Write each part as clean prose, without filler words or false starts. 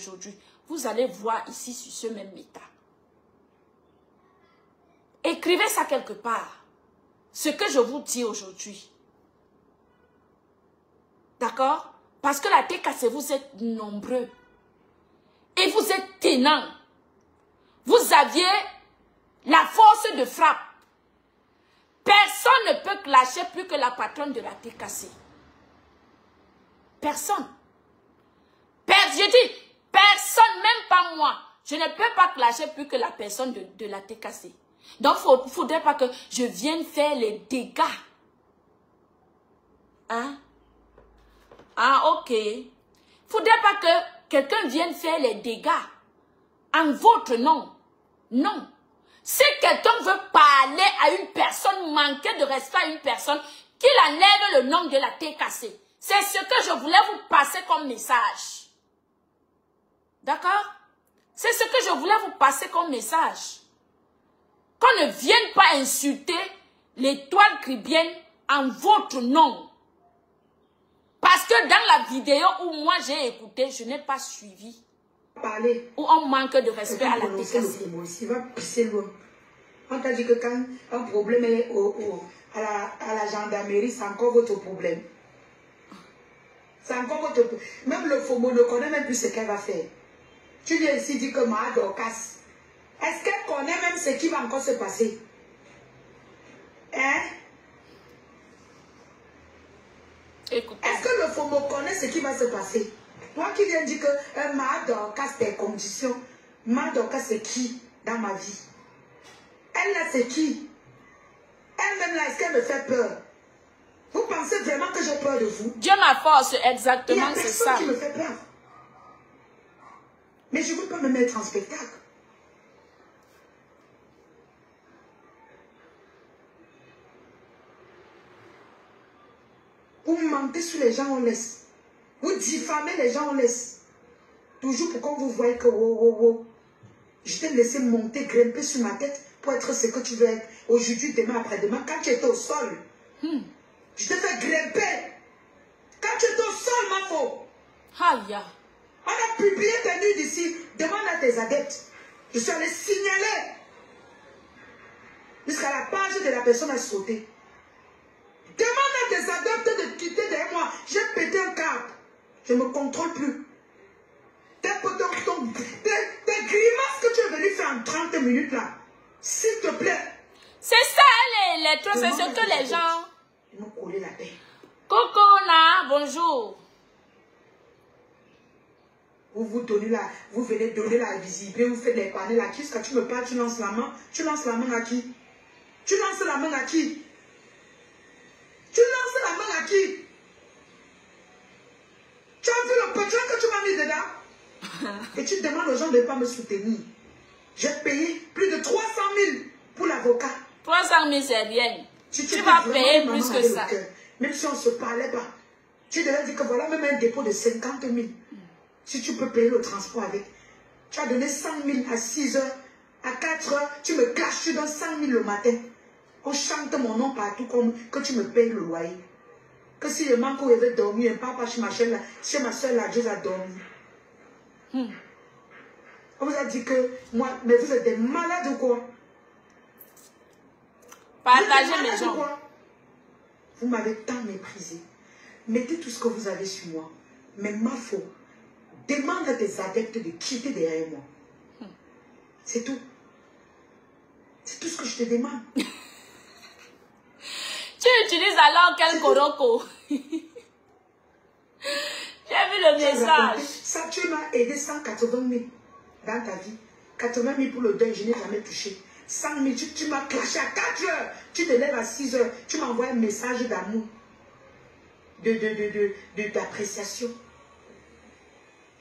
aujourd'hui, vous allez voir ici sur ce même état. Écrivez ça quelque part. Ce que je vous dis aujourd'hui. D'accord? Parce que la TKC, vous êtes nombreux. Et vous êtes tenants. Vous aviez la force de frappe. Personne ne peut clasher plus que la patronne de la TKC. Personne. Je dis, personne, même pas moi. Je ne peux pas clasher plus que la personne de la TKC. Donc, il ne faudrait pas que je vienne faire les dégâts. Hein? Ah, ok. Il ne faudrait pas que quelqu'un vienne faire les dégâts en votre nom. Non. Si quelqu'un veut parler à une personne, manquer de respect à une personne, qu'il enlève le nom de la TKC. C'est ce que je voulais vous passer comme message. D'accord? C'est ce que je voulais vous passer comme message. Qu'on ne vienne pas insulter l'étoile chrétienne en votre nom. Parce que dans la vidéo où moi j'ai écouté, je n'ai pas suivi. Parler. Où on manque de respect à la TKC. Il va pisser loin. On t'a dit que quand un problème est à la gendarmerie, c'est encore votre problème. C'est encore votre problème. Même le FOMO ne connaît même plus ce qu'elle va faire. Tu viens ici dire que ma Dorcas. Est-ce qu'elle connaît même ce qui va encore se passer? Hein? Est-ce que le FOMO connaît ce qui va se passer? Toi qui viens dire que ma Dorcas, tes conditions. Ma Dorcas, c'est qui dans ma vie? Elle là, c'est qui? Elle-même là, est-ce qu'elle me fait peur? Vous pensez vraiment que j'ai peur de vous? Dieu ma force, exactement, c'est ça. Il y a personne qui me fait peur. Mais je ne veux pas me mettre en spectacle. Vous mentez sur les gens, on laisse. Vous diffamez les gens, on laisse. Toujours pour qu'on vous voie que je t'ai laissé monter, grimper sur ma tête pour être ce que tu veux être. Aujourd'hui, demain, après-demain, quand tu étais au sol, je t'ai fait grimper. Quand tu étais au sol, ma faux. Aïe. On a publié tes nudes ici. Demande à tes adeptes. Je suis allé signaler. Jusqu'à la page de la personne a sauté. Demande à tes adeptes de quitter derrière moi. J'ai pété un câble. Je ne me contrôle plus. Tes grimaces que tu es venu faire en 30 minutes là. S'il te plaît. C'est ça les trucs. C'est ce que les gens... Ils m'ont collé la paix. Coco, na, bonjour. Vous venez donner la visibilité, vous faites des panels à qui? Quand tu me parles, tu lances la main. Tu lances la main à qui? Tu lances la main à qui? Tu lances la main à qui? Tu as vu le pétrole que tu m'as mis dedans? Et tu demandes aux gens de ne pas me soutenir. J'ai payé plus de 300 000 pour l'avocat. 300 000, c'est rien. Tu vas payer plus que ça. Même si on ne se parlait pas. Tu devais dire que voilà même un dépôt de 50 000. Si tu peux payer le transport avec. Tu as donné 100 000 à 6 heures. À 4 heures, tu me caches, tu donnes 100 000 le matin. On chante mon nom partout comme que tu me payes le loyer. Que si le manque où il veut dormir, un papa chez ma soeur là, Dieu a dormi. On vous a dit que moi, mais vous êtes des malades ou quoi? Partagez mes gens. Vous m'avez tant méprisé. Mettez tout ce que vous avez sur moi. Mais ma faute. Demande à tes adeptes de quitter derrière moi. C'est tout. C'est tout ce que je te demande. Tu utilises alors quel Koroko? J'ai vu le message. Ça, tu m'as aidé 180 000 dans ta vie. 80 000 pour le deuil, je n'ai jamais touché. 100 000, tu m'as clashé à 4 heures. Tu te lèves à 6 heures. Tu m'envoies un message d'amour. D'appréciation.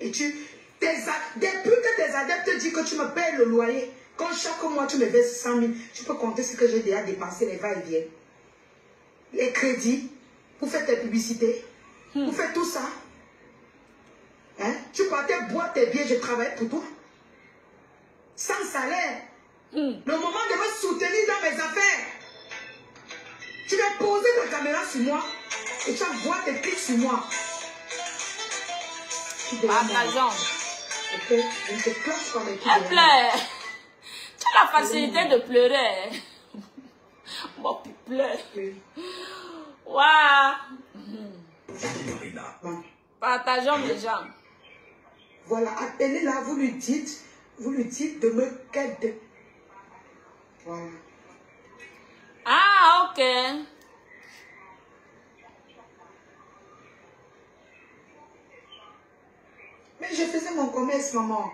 Et depuis que tes adeptes disent que tu me payes le loyer, quand chaque mois tu me verses 100 000, tu peux compter ce que j'ai déjà dépensé, les va-et-vient. Les crédits, vous faites tes publicités, vous faites tout ça. Hein? Tu partais boire tes billets, je travaillais pour toi. Sans salaire. Le moment de me soutenir dans mes affaires, tu vas poser ta caméra sur moi et tu vas voir tes clics sur moi. Partageons. tête, je ne te clash pas avec qui. Elle pleure. Tu as la facilité de pleurer. Bon, tu pleures. Oui. Waouh. Bon. Partageons les gens. Voilà, appelez-la, vous lui dites de me qu'aider. Voilà. Ah, ok. Mais je faisais mon commerce, maman.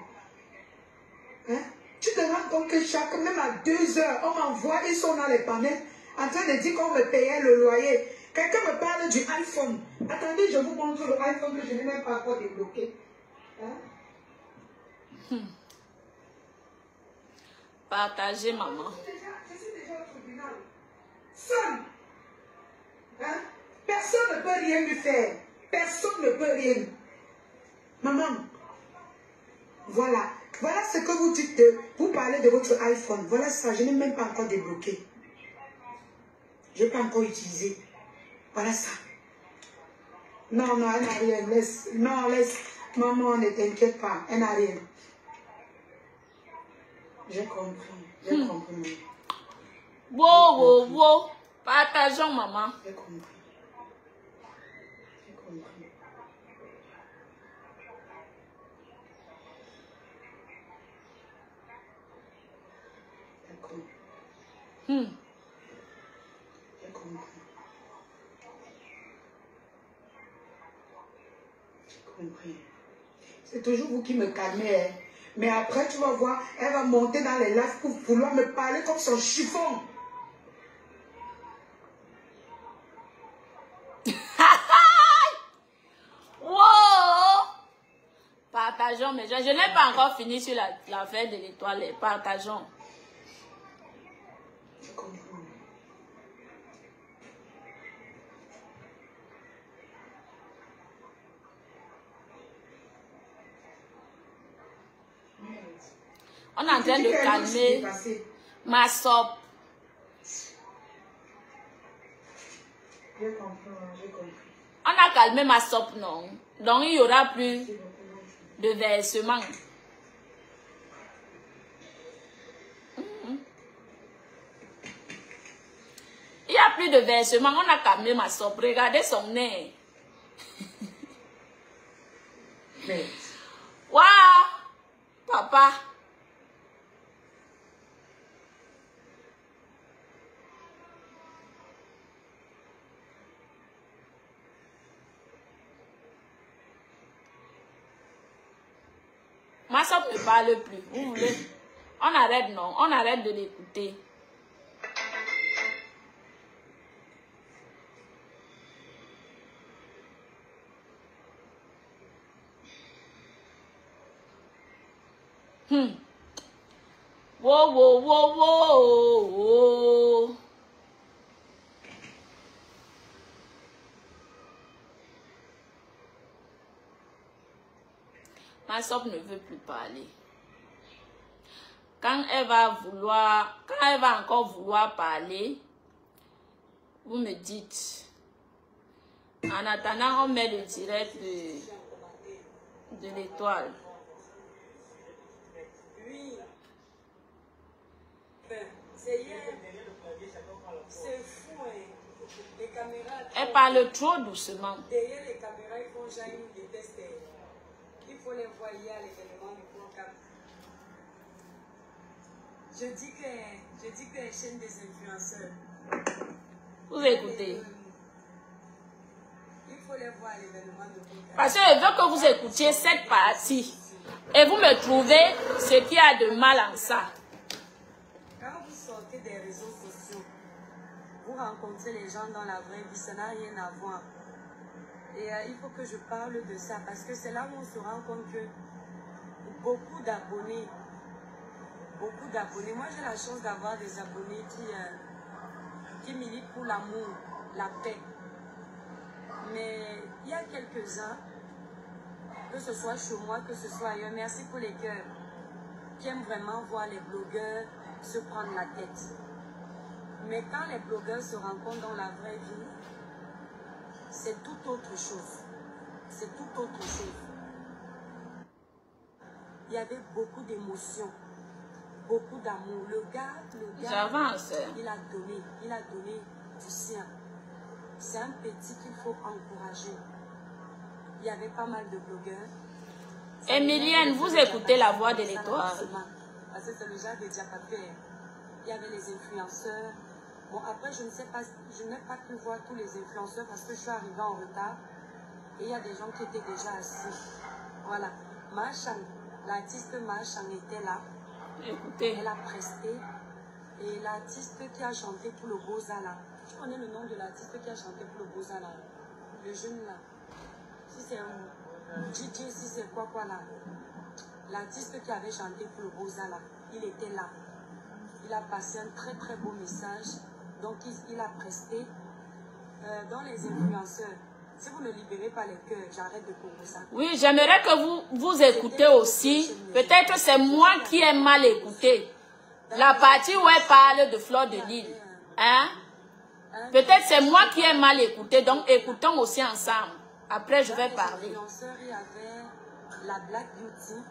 Hein? Tu te rends compte que même à 2 heures, on m'envoie, ils sont dans les panels, en train de dire qu'on me payait le loyer. Quelqu'un me parle du iPhone. Attendez, je vous montre le iPhone que je n'ai même pas encore débloqué. Hein? Partagez, maman. Je suis déjà au tribunal. Seul. Hein? Personne ne peut rien lui faire. Personne ne peut rien. Maman, voilà. Voilà ce que vous dites vous parlez de votre iPhone. Voilà ça, je n'ai même pas encore débloqué. Je n'ai pas encore utilisé. Voilà ça. Non, non, elle n'a rien. Laisse. Non, laisse. Maman, ne t'inquiète pas. Elle n'a rien. J'ai compris. J'ai compris. Wow, wow, wow. Partageons, maman. J'ai compris. J'ai compris. D'accord. J'ai compris. J'ai compris. C'est toujours vous qui me calmez. Hein. Mais après, tu vas voir, elle va monter dans les lives pour vouloir me parler comme son chiffon. Wow! Partageons, mes gens. Je n'ai pas encore fini sur l'affaire de l'étoile. Partageons. Je comprends. On est en train de calmer ma sope. J'ai compris, j'ai compris. On a calmé ma sope, non? Donc, il n'y aura plus de versement. Il n'y a plus de versement. On a calmé ma sope. Regardez son nez. Waouh! Papa. Ma soeur ne parle plus. Vous voulez? On arrête, non? On arrête de l'écouter. Wow, wow, wow, wow, wow. Ma soeur ne veut plus parler. Quand elle va encore vouloir parler, vous me dites. En attendant, on met le direct de l'étoile. Oui. C'est hier. C'est fou, hein. Les caméras. Elle parle trop doucement. Derrière les caméras, ils font jamais des tests. Il faut les voir à l'événement du programme. Je dis que chaîne des influenceurs. Vous écoutez. Il faut les voir à l'événement du programme. Parce que je veux que vous écoutiez cette partie. Et vous me trouvez ce qu'il y a de mal en ça. Quand vous sortez des réseaux sociaux, vous rencontrez les gens dans la vraie vie, ça n'a rien à voir. Et il faut que je parle de ça parce que c'est là où on se rend compte que beaucoup d'abonnés, moi j'ai la chance d'avoir des abonnés qui militent pour l'amour, la paix. Mais il y a quelques-uns, que ce soit chez moi, que ce soit ailleurs, merci pour les cœurs, qui aiment vraiment voir les blogueurs se prendre la tête. Mais quand les blogueurs se rencontrent dans la vraie vie, c'est tout autre chose. C'est tout autre chose. il y avait beaucoup d'émotions, beaucoup d'amour. Le gars, j'avance. il a donné du sien. C'est un petit qu'il faut encourager. Il y avait pas mal de blogueurs. Emilienne, vous écoutez la voix de l'étoile. Parce que c'est le genre de diapater. Il y avait les influenceurs. Bon, après, je n'ai pas pu voir tous les influenceurs parce que je suis arrivée en retard. Et il y a des gens qui étaient déjà assis. Voilà. Machan, l'artiste Machan était là. Écoutez. Elle a presté. Et l'artiste qui a chanté pour le Beaux-Arts là. Tu connais le nom de l'artiste qui a chanté pour le Beaux-Arts là? Le jeune là. Si c'est un DJ, si c'est quoi là. L'artiste qui avait chanté pour le Beaux-Arts là, il était là. Il a passé un très très beau message. Donc il a presté. Dans les influenceurs, si vous ne libérez pas les cœurs, j'arrête de couvrir ça. Oui, j'aimerais que vous écoutez aussi. Peut-être c'est moi qui ai mal écouté. La partie où elle parle de Fleur de Lys. Hein? Peut-être c'est moi qui ai mal écouté. Donc écoutons aussi ensemble. Après je vais parler. Dans les influenceurs, il y avait la Black Beauty,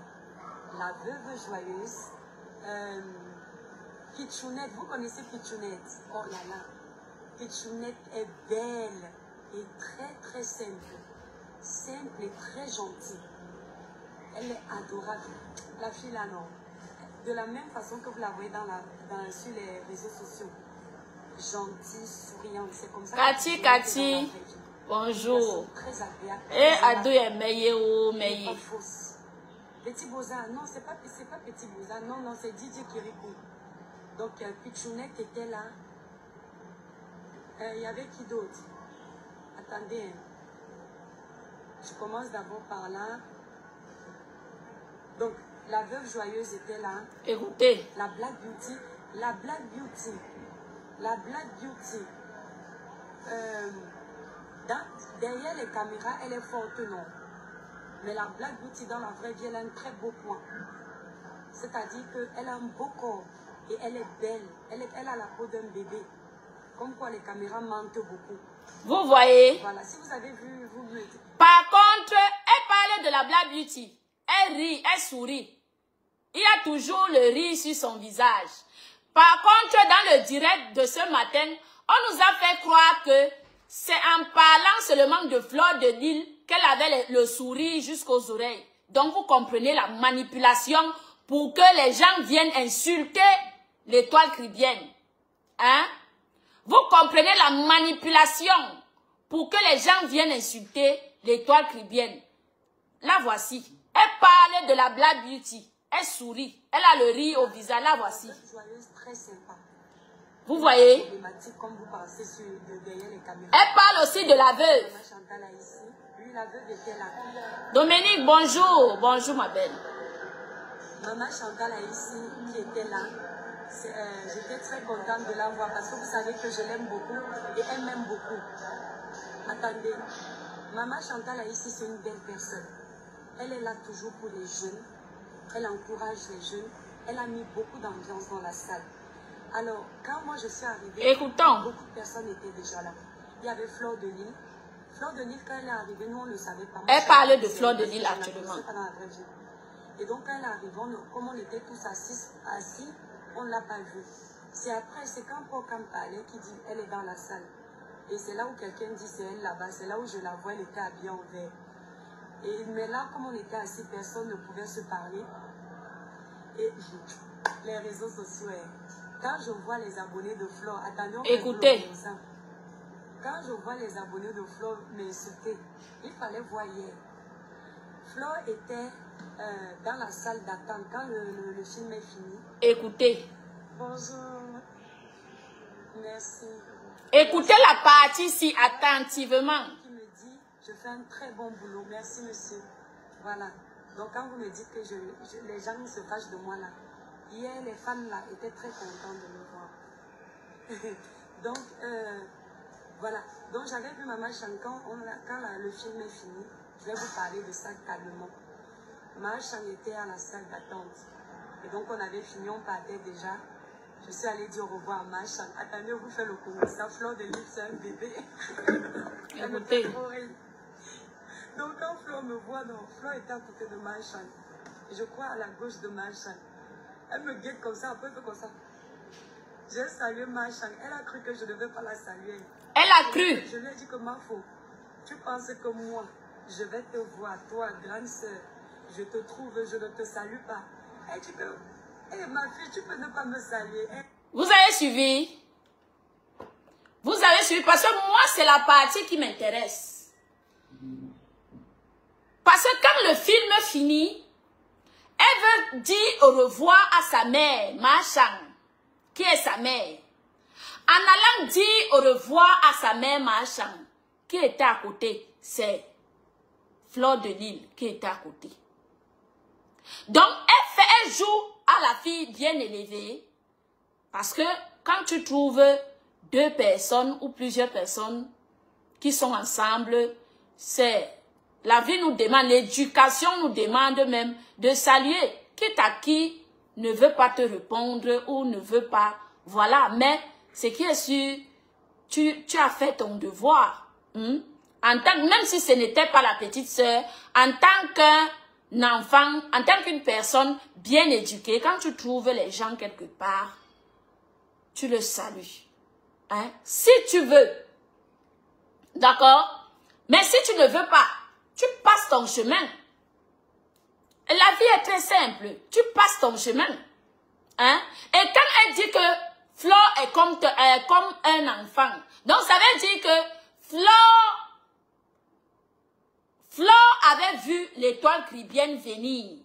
la Veuve Joyeuse, Pitchounette. Vous connaissez Pitchounette? Oh là là. Pitchounette est belle et très très simple. Simple et très gentille. Elle est adorable. La fille là, non. De la même façon que vous la voyez sur les réseaux sociaux. Gentille, souriante, c'est comme ça. Cathy, bonjour. Très agréable. Et Adou est meilleur, meilleur. Petit Beaux-Arts, non, c'est pas Petit Beaux-Arts, non, c'est DJ Kirikou. Donc, Pitchounette était là. Il y avait qui d'autre? Attendez. Je commence d'abord par là. Donc, la Veuve Joyeuse était là. Écoutez. La Black Beauty. La Black Beauty. La Black Beauty. Derrière les caméras, elle est forte, non. Mais la Black Beauty, dans la vraie vie, elle a un très beau point. C'est-à-dire qu'elle a un beau corps. Et elle est belle. Elle a la peau d'un bébé. Comme quoi les caméras mentent beaucoup. Vous voyez? Voilà, si vous avez vu, vous me dites. Par contre, elle parlait de la Black Beauty. Elle rit, elle sourit. Il y a toujours le rire sur son visage. Par contre, dans le direct de ce matin, on nous a fait croire que c'est en parlant seulement de Fleur de Lys qu'elle avait le sourire jusqu'aux oreilles. Donc, vous comprenez la manipulation pour que les gens viennent insulter l'étoile caribéenne. Hein? Vous comprenez la manipulation pour que les gens viennent insulter l'étoile caribéenne. La voici. Elle parlait de la Black Beauty. Elle sourit. Elle a le rire au visage. La voici. Joyeuse, très sympa. Vous voyez? Comme vous pensez derrière les caméras. Elle parle aussi de la veuve. Maman Chantal là ici. Lui, la veuve était là. Dominique, bonjour. Bonjour, ma belle. Maman Chantal là ici, qui était là. J'étais très contente de la voir parce que vous savez que je l'aime beaucoup et elle m'aime beaucoup. Attendez, Maman Chantal là ici, c'est une belle personne. Elle est là toujours pour les jeunes. Elle encourage les jeunes. Elle a mis beaucoup d'ambiance dans la salle. Alors, quand moi je suis arrivée, écoutons. Beaucoup de personnes étaient déjà là. Il y avait Fleur de Lys. Fleur de Lys, quand elle est arrivée, nous on ne savait pas. Elle parle de Fleur de Lys actuellement. Et donc, quand elle est arrivée, comme on était tous assis, on ne l'a pas vue. C'est après, c'est quand Paul Cam parlait qui dit elle est dans la salle. Et c'est là où quelqu'un dit c'est elle là-bas. C'est là où je la vois, elle était habillée en vert. Mais là, comme on était assis, personne ne pouvait se parler. Et les réseaux sociaux, quand je vois les abonnés de Fleur, attendez, écoutez. Quand je vois les abonnés de Fleur m'insulter, il fallait voir hier. Fleur était dans la salle d'attente quand le film est fini. Écoutez. Bonjour. Merci. Écoutez la partie ici attentivement. Qui me dit, je fais un très bon boulot. Merci, monsieur. Voilà. Donc, quand vous me dites que les gens se fâchent de moi là, hier, les femmes là étaient très contentes de me voir. Donc, voilà. Donc, j'avais vu Maman Chan quand le film est fini. Je vais vous parler de ça calmement. Maman Chan était à la salle d'attente. Et donc, on avait fini, on partait déjà. Je suis allée dire au revoir à Maman Chan. Attendez, vous faites le coup. Ça, Fleur de Lys, c'est un bébé. Elle me fait trop rire. Donc, quand Fleur me voit, Fleur était à côté de Maman Chan. je crois à la gauche de Marchand. Elle me guette comme ça, un peu comme ça. J'ai salué Marchand. Elle a cru que je ne devais pas la saluer. Elle a cru. Je lui ai dit que Mafo, tu penses que moi, je vais te voir, toi, grande sœur. Je te trouve, je ne te salue pas. Elle dit que, ma fille, tu peux ne pas me saluer. Vous avez suivi? Vous avez suivi? Parce que moi, c'est la partie qui m'intéresse. Parce que quand le film finit, elle veut dire au revoir à sa mère, Marchand, qui est sa mère. En allant dire au revoir à sa mère Marchand, qui était à côté, c'est Fleur de Lille qui était à côté. Donc, elle joue à la fille bien élevée, parce que quand tu trouves deux personnes ou plusieurs personnes qui sont ensemble, c'est la vie nous demande, l'éducation nous demande même de saluer, quitte à qui ne veut pas te répondre ou ne veut pas, voilà, mais ce qui est sûr, tu as fait ton devoir, en tant, même si ce n'était pas la petite sœur, en tant qu'un enfant, en tant qu'une personne bien éduquée, quand tu trouves les gens quelque part, tu le salues. Hein? Si tu veux, d'accord? Mais si tu ne veux pas, tu passes ton chemin. La vie est très simple. Tu passes ton chemin. Hein? Et quand elle dit que Flore est comme un enfant, donc ça veut dire que Flore avait vu l'étoile caribéenne venir.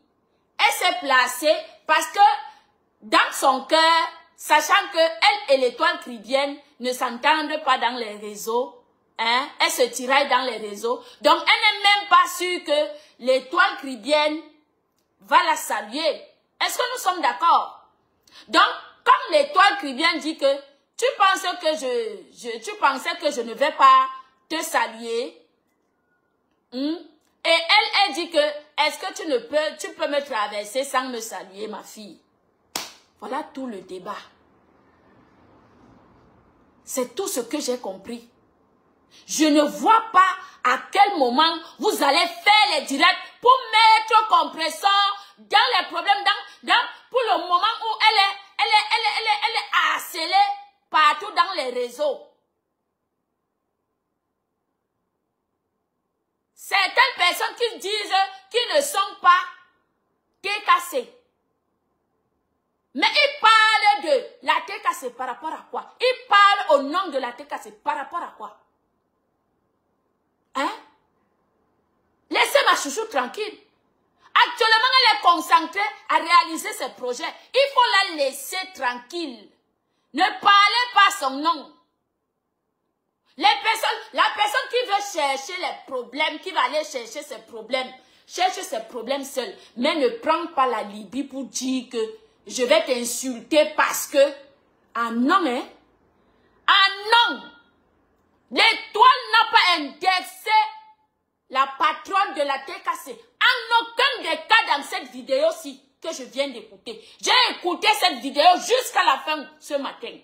Elle s'est placée parce que dans son cœur, sachant que elle et l'étoile caribéenne ne s'entendent pas dans les réseaux, hein, elle se tiraille dans les réseaux, donc elle n'est même pas sûre que l'étoile caribéenne va la saluer. Est-ce que nous sommes d'accord? Donc, quand l'étoile caribéenne dit que tu pensais que je ne vais pas te saluer, et elle dit que est-ce que tu peux me traverser sans me saluer, ma fille? Voilà tout le débat. C'est tout ce que j'ai compris. Je ne vois pas à quel moment vous allez faire les directs pour mettre compresseur dans les problèmes, pour le moment où elle est harcelée partout dans les réseaux. Certaines personnes qui disent qu'ils ne sont pas TKC. Mais ils parlent de la TKC par rapport à quoi? Ils parlent au nom de la TKC par rapport à quoi? Hein? Laissez ma chouchou tranquille. Actuellement, elle est concentrée à réaliser ses projets. Il faut la laisser tranquille. Ne parlez pas son nom. La personne qui veut chercher les problèmes, qui va aller chercher ses problèmes, cherche ses problèmes seul. Mais ne prends pas la Libye pour dire que je vais t'insulter parce que, ah non, hein? Ah non! L'étoile n'a pas indexé la patronne de la TKC. En aucun des cas dans cette vidéo-ci que je viens d'écouter. J'ai écouté cette vidéo jusqu'à la fin ce matin.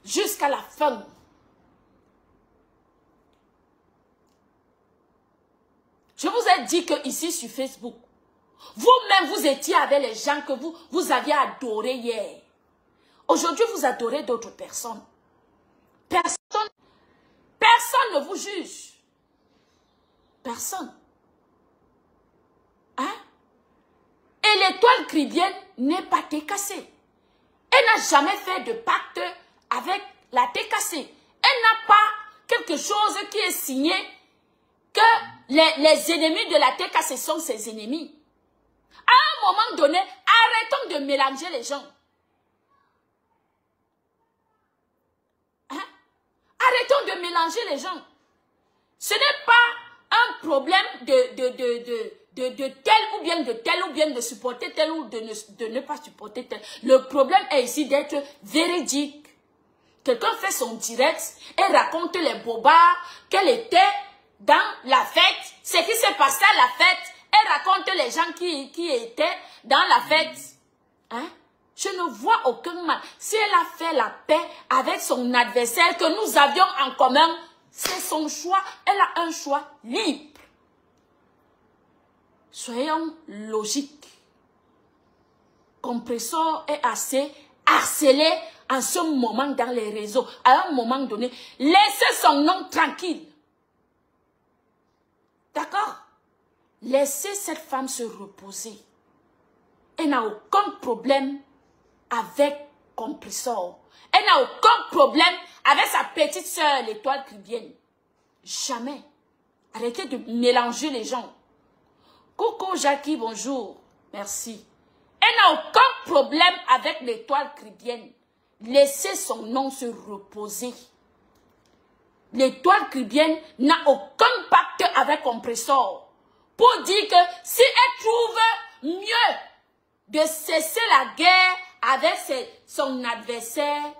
Jusqu'à la fin. Je vous ai dit que ici sur Facebook, vous-même vous étiez avec les gens que vous aviez adorés hier. Aujourd'hui, vous adorez d'autres personnes. Personne ne vous juge. Personne. Hein? Et l'étoile caribéenne n'est pas TKC. Elle n'a jamais fait de pacte avec la TKC. Elle n'a pas quelque chose qui est signé que les ennemis de la TKC sont ses ennemis. À un moment donné, arrêtons de mélanger les gens. Hein? Arrêtons de mélanger les gens. Ce n'est pas un problème de tel ou bien de supporter tel ou de ne pas supporter tel. Le problème est ici d'être véridique. Quelqu'un fait son direct et raconte les bobards qu'elle était dans la fête, ce qui s'est passé à la fête, et raconte les gens qui étaient dans la fête. Hein? Je ne vois aucun mal. Si elle a fait la paix avec son adversaire que nous avions en commun, c'est son choix. Elle a un choix libre. Soyons logiques. Compressor est assez harcelé en ce moment dans les réseaux. À un moment donné, laissez son nom tranquille. D'accord? Laissez cette femme se reposer. Elle n'a aucun problème avec Compressor. Elle n'a aucun problème avec sa petite soeur, l'étoile caribéenne. Jamais. Arrêtez de mélanger les gens. Coucou Jackie, bonjour. Merci. Elle n'a aucun problème avec l'étoile caribéenne. Laissez son nom se reposer. L'étoile caribéenne n'a aucun pacte avec Compressor. Pour dire que si elle trouve mieux de cesser la guerre avec son adversaire,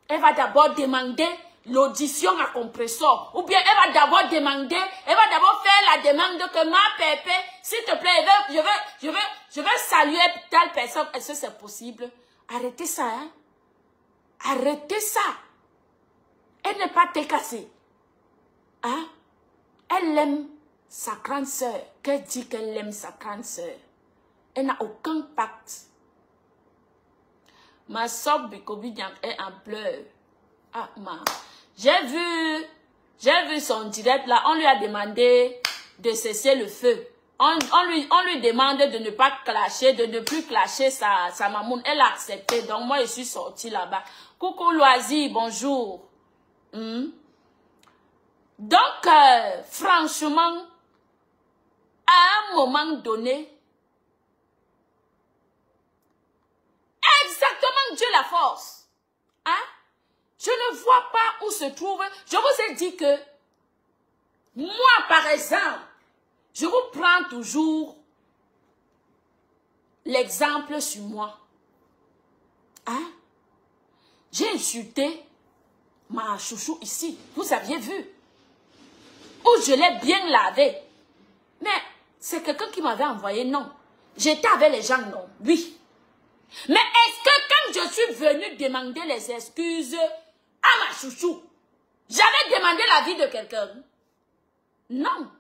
elle va d'abord demander l'audition à Compressor. Ou bien elle va d'abord demander, elle va d'abord faire la demande que ma pépé, s'il te plaît, je veux saluer telle personne. Est-ce que c'est possible? Arrêtez ça, hein? Arrêtez ça. Elle n'est pas cassée. Hein? Elle aime sa grande sœur. Qu'elle dit qu'elle aime sa grande sœur. Elle n'a aucun pacte. Ma soeur Bikobi est en pleurs. Ah, j'ai vu son direct là. On lui a demandé de cesser le feu. On lui demande de ne pas clasher, de ne plus clasher sa mamoune. Elle a accepté. Donc moi, je suis sortie là-bas. Coucou Loisir, bonjour. Donc, franchement, à un moment donné, exactement Dieu la force. Hein? Je ne vois pas où se trouve. Je vous ai dit que moi, par exemple, je vous prends toujours l'exemple sur moi. Hein? J'ai insulté ma chouchou ici. Vous aviez vu. Où je l'ai bien lavé. Mais c'est quelqu'un qui m'avait envoyé, non. J'étais avec les gens, non. Oui. Mais est-ce que quand je suis venue demander les excuses à ma chouchou, j'avais demandé l'avis de quelqu'un? Non.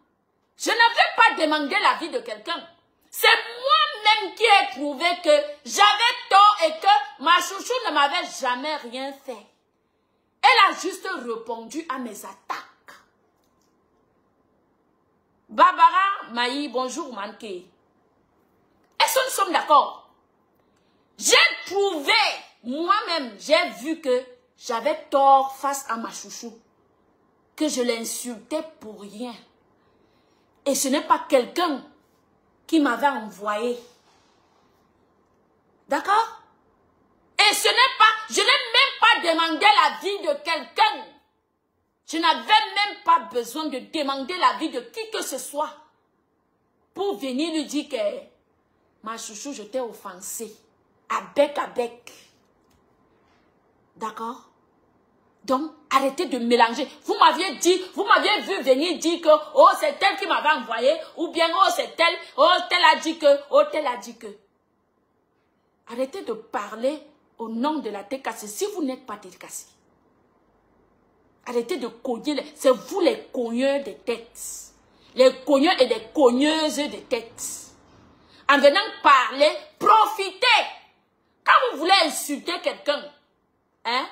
Je n'avais pas demandé l'avis de quelqu'un. C'est moi-même qui ai trouvé que j'avais tort et que ma chouchou ne m'avait jamais rien fait. Elle a juste répondu à mes attaques. Barbara Maï, bonjour Manké. Est-ce que nous sommes d'accord? J'ai trouvé, moi-même, j'ai vu que j'avais tort face à ma chouchou. Que je l'insultais pour rien. Et ce n'est pas quelqu'un qui m'avait envoyé. D'accord? Et ce n'est pas, je n'ai même pas demandé l'avis de quelqu'un. Je n'avais même pas besoin de demander l'avis de qui que ce soit pour venir lui dire que ma chouchou, je t'ai offensé. À bec. D'accord? Donc, arrêtez de mélanger. Vous m'aviez dit, vous m'aviez vu venir dire que, oh, c'est elle qui m'avait envoyé, ou bien, oh, c'est elle, oh, telle a dit que, oh, telle a dit que. Arrêtez de parler au nom de la tête cassée si vous n'êtes pas tête cassée. Arrêtez de cogner, c'est vous les cogneurs de têtes. Les cogneurs et les cogneuses de têtes. En venant parler, profitez. Quand vous voulez insulter quelqu'un, hein,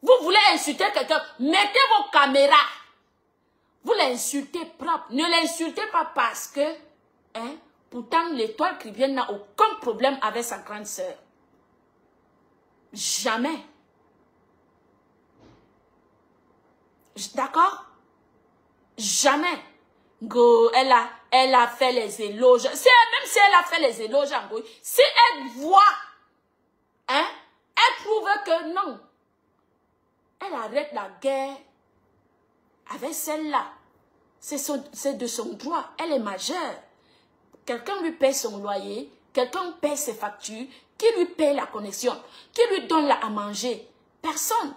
vous voulez insulter quelqu'un, mettez vos caméras. Vous l'insultez propre. Ne l'insultez pas parce que, hein, pourtant l'étoile caribéenne n'a aucun problème avec sa grande sœur. Jamais. D'accord? Jamais. Go, elle a fait les éloges. Même si elle a fait les éloges en Goï, si elle voit, hein, elle trouve que non. Elle arrête la guerre avec celle-là. C'est de son droit. Elle est majeure. Quelqu'un lui paie son loyer, quelqu'un paie ses factures, qui lui paie la connexion, qui lui donne à manger. Personne.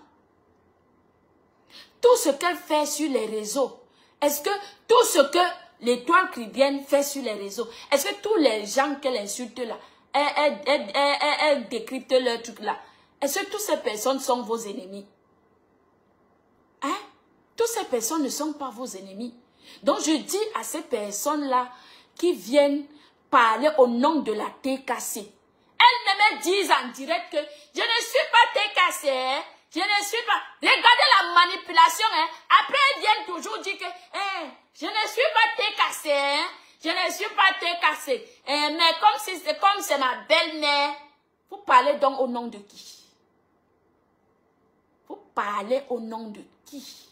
Tout ce qu'elle fait sur les réseaux, est-ce que tout ce que l'étoile caribéenne fait sur les réseaux, est-ce que tous les gens qu'elle insulte là, elle décrypte leur truc là, est-ce que toutes ces personnes sont vos ennemis? Hein? Toutes ces personnes ne sont pas vos ennemis. Donc je dis à ces personnes-là qui viennent parler au nom de la TKC. Elles me disent en direct que je ne suis pas TKC, hein. Je ne suis pas... Regardez la manipulation, hein. Après, elles viennent toujours dire que je ne suis pas TKC, hein. Je ne suis pas TKC. Mais comme c'est ma belle-mère, vous parlez donc au nom de qui? Vous parlez au nom de qui?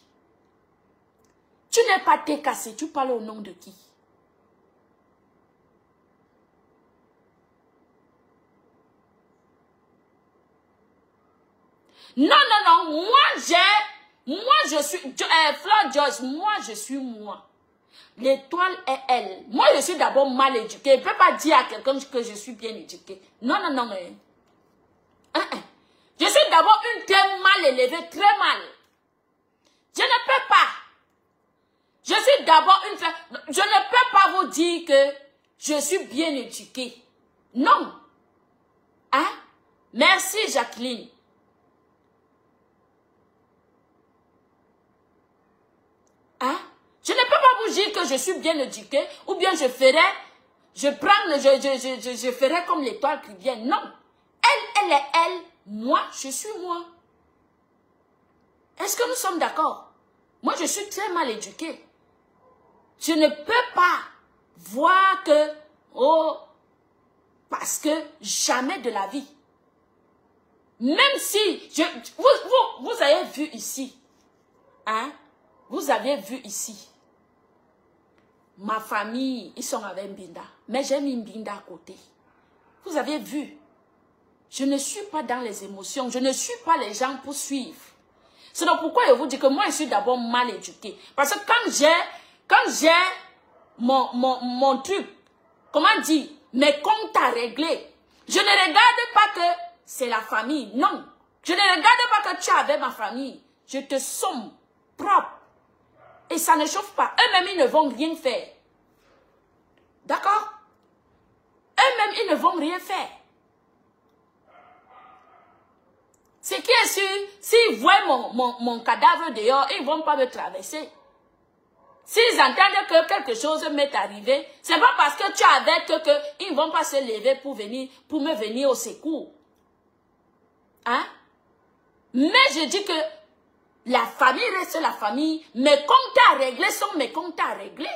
Tu n'es pas TKC, tu parles au nom de qui? Non, non, non, moi je suis, Fleur George, moi je suis moi. L'étoile est elle. Moi je suis d'abord mal éduquée. Je ne peux pas dire à quelqu'un que je suis bien éduquée. Non, non, non. Je suis d'abord une très mal élevée, très mal. Je ne peux pas. Je suis d'abord une femme. Je ne peux pas vous dire que je suis bien éduquée. Non. Hein? Merci Jacqueline. Hein? Je ne peux pas vous dire que je suis bien éduquée ou bien je ferai comme l'étoile qui vient. Non. Elle est elle. Moi, je suis moi. Est-ce que nous sommes d'accord? Moi, je suis très mal éduquée. Je ne peux pas voir que, parce que jamais de la vie. Même si, vous avez vu ici, hein? Vous avez vu ici, ma famille, ils sont avec Mbinda, mais j'ai mis Mbinda à côté. Vous avez vu, je ne suis pas dans les émotions, je ne suis pas les gens pour suivre. C'est donc pourquoi je vous dis que moi, je suis d'abord mal éduquée. Parce que quand j'ai mon truc, comment dire, mes comptes à régler, je ne regarde pas que c'est la famille, non. Je ne regarde pas que tu es avec ma famille. Je te somme propre. Et ça ne chauffe pas. Eux-mêmes, ils ne vont rien faire. D'accord? Eux-mêmes, ils ne vont rien faire. C'est qui est sûr, s'ils voient mon cadavre dehors, ils ne vont pas me traverser. S'ils entendent que quelque chose m'est arrivé, c'est pas parce que tu es avec eux qu'ils ne vont pas se lever pour me venir au secours. Hein? Mais je dis que la famille reste la famille. Mes comptes à régler sont mes comptes à régler.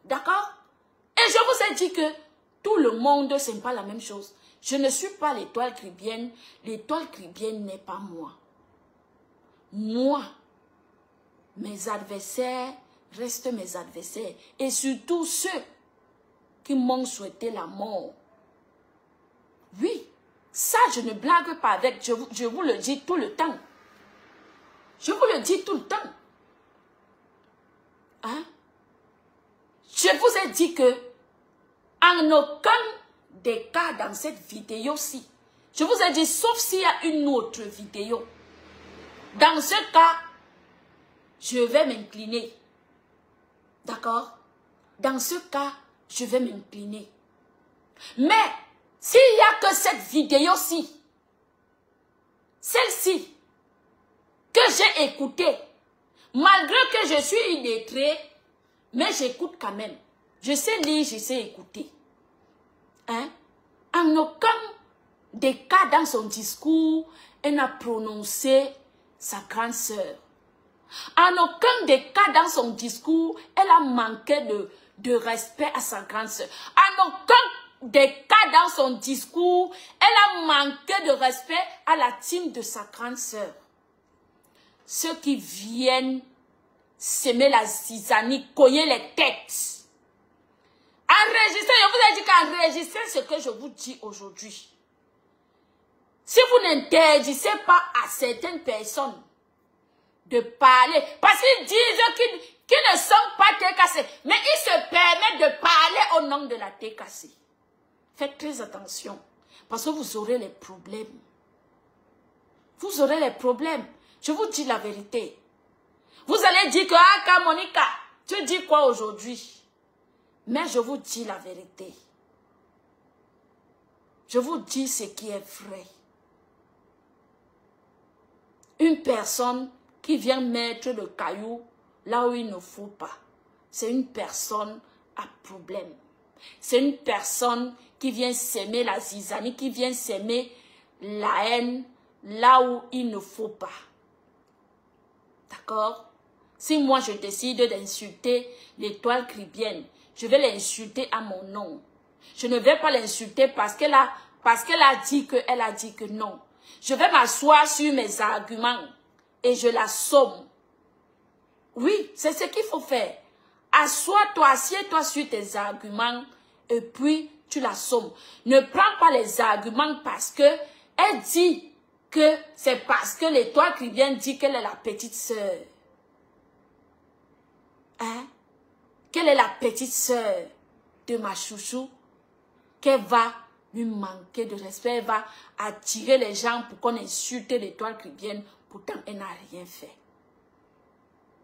D'accord? Et je vous ai dit que tout le monde, ce n'est pas la même chose. Je ne suis pas l'étoile chrétienne. L'étoile chrétienne n'est pas moi. Moi, mes adversaires restent mes adversaires. Et surtout ceux qui m'ont souhaité la mort. Oui, ça je ne blague pas avec. Je vous le dis tout le temps. Je vous le dis tout le temps. Hein? Je vous ai dit que en aucun des cas dans cette vidéo-ci, je vous ai dit, sauf s'il y a une autre vidéo, dans ce cas, je vais m'incliner. D'accord? Dans ce cas, je vais m'incliner. Mais, s'il n'y a que cette vidéo-ci, celle-ci, que j'ai écoutée, malgré que je suis illettrée, mais j'écoute quand même. Je sais lire, je sais écouter. Hein? En aucun des cas dans son discours, elle n'a prononcé sa grande sœur. En aucun des cas dans son discours, elle a manqué de respect à sa grande sœur. En aucun des cas dans son discours, elle a manqué de respect à la team de sa grande sœur. Ceux qui viennent semer la zizanie, cogner les têtes. Enregistrez, je vous ai dit qu'enregistrez ce que je vous dis aujourd'hui. Si vous n'interdisez pas à certaines personnes de parler, parce qu'ils disent qu'ils ne sont pas TKC, mais ils se permettent de parler au nom de la TKC. Faites très attention, parce que vous aurez les problèmes. Vous aurez les problèmes. Je vous dis la vérité. Vous allez dire que, ah, Monica, tu dis quoi aujourd'hui? Mais je vous dis la vérité. Je vous dis ce qui est vrai. Une personne qui vient mettre le caillou là où il ne faut pas, c'est une personne a problème. C'est une personne qui vient s'aimer la zizanie, qui vient s'aimer la haine là où il ne faut pas. D'accord? Si moi je décide d'insulter l'étoile caribéenne, je vais l'insulter à mon nom. Je ne vais pas l'insulter parce qu'elle a dit que non. Je vais m'asseoir sur mes arguments et je l'assomme. Oui, c'est ce qu'il faut faire. Assois-toi, assieds-toi sur tes arguments et puis tu l'assommes. Ne prends pas les arguments parce que elle dit que c'est parce que l'étoile caribéenne dit qu'elle est la petite sœur. Hein? Qu'elle est la petite sœur de ma chouchou, qu'elle va lui manquer de respect, elle va attirer les gens pour qu'on insulte l'étoile caribéenne, pourtant elle n'a rien fait.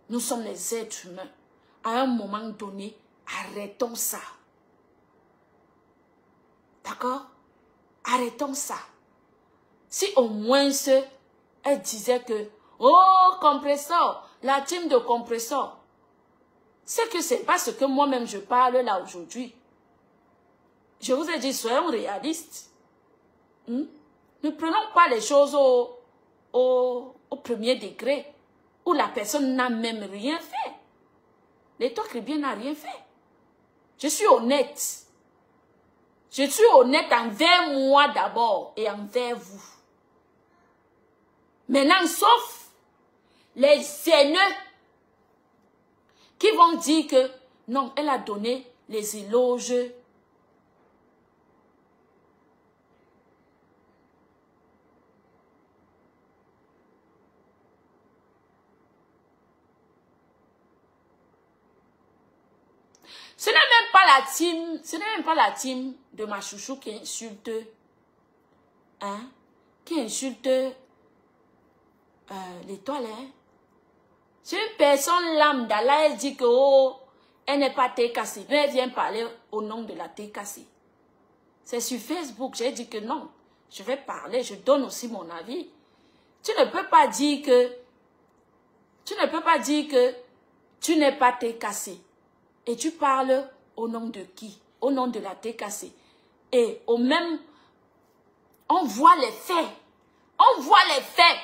Nous sommes les êtres humains. À un moment donné, arrêtons ça. D'accord? Arrêtons ça. Si au moins elle disait que, oh, compresseur, la team de compresseur, c'est que c'est pas ce que moi-même je parle là aujourd'hui. Je vous ai dit, soyons réalistes. Ne prenons pas les choses au premier degré, où la personne n'a même rien fait. L'étoile caribéenne n'a rien fait. Je suis honnête. Je suis honnête envers moi d'abord et envers vous. Maintenant, sauf les haineux qui vont dire que non, elle a donné les éloges. Ce n'est même pas la team de ma chouchou qui insulte, hein, qui insulte l'étoile, hein. C'est une personne lambda, là, elle dit que, oh, elle n'est pas TKC, mais elle vient parler au nom de la TKC. C'est sur Facebook, j'ai dit que non, je vais parler, je donne aussi mon avis. Tu ne peux pas dire que tu n'es pas TKC. Et tu parles au nom de qui? Au nom de la TKC. Et au même, on voit les faits. On voit les faits.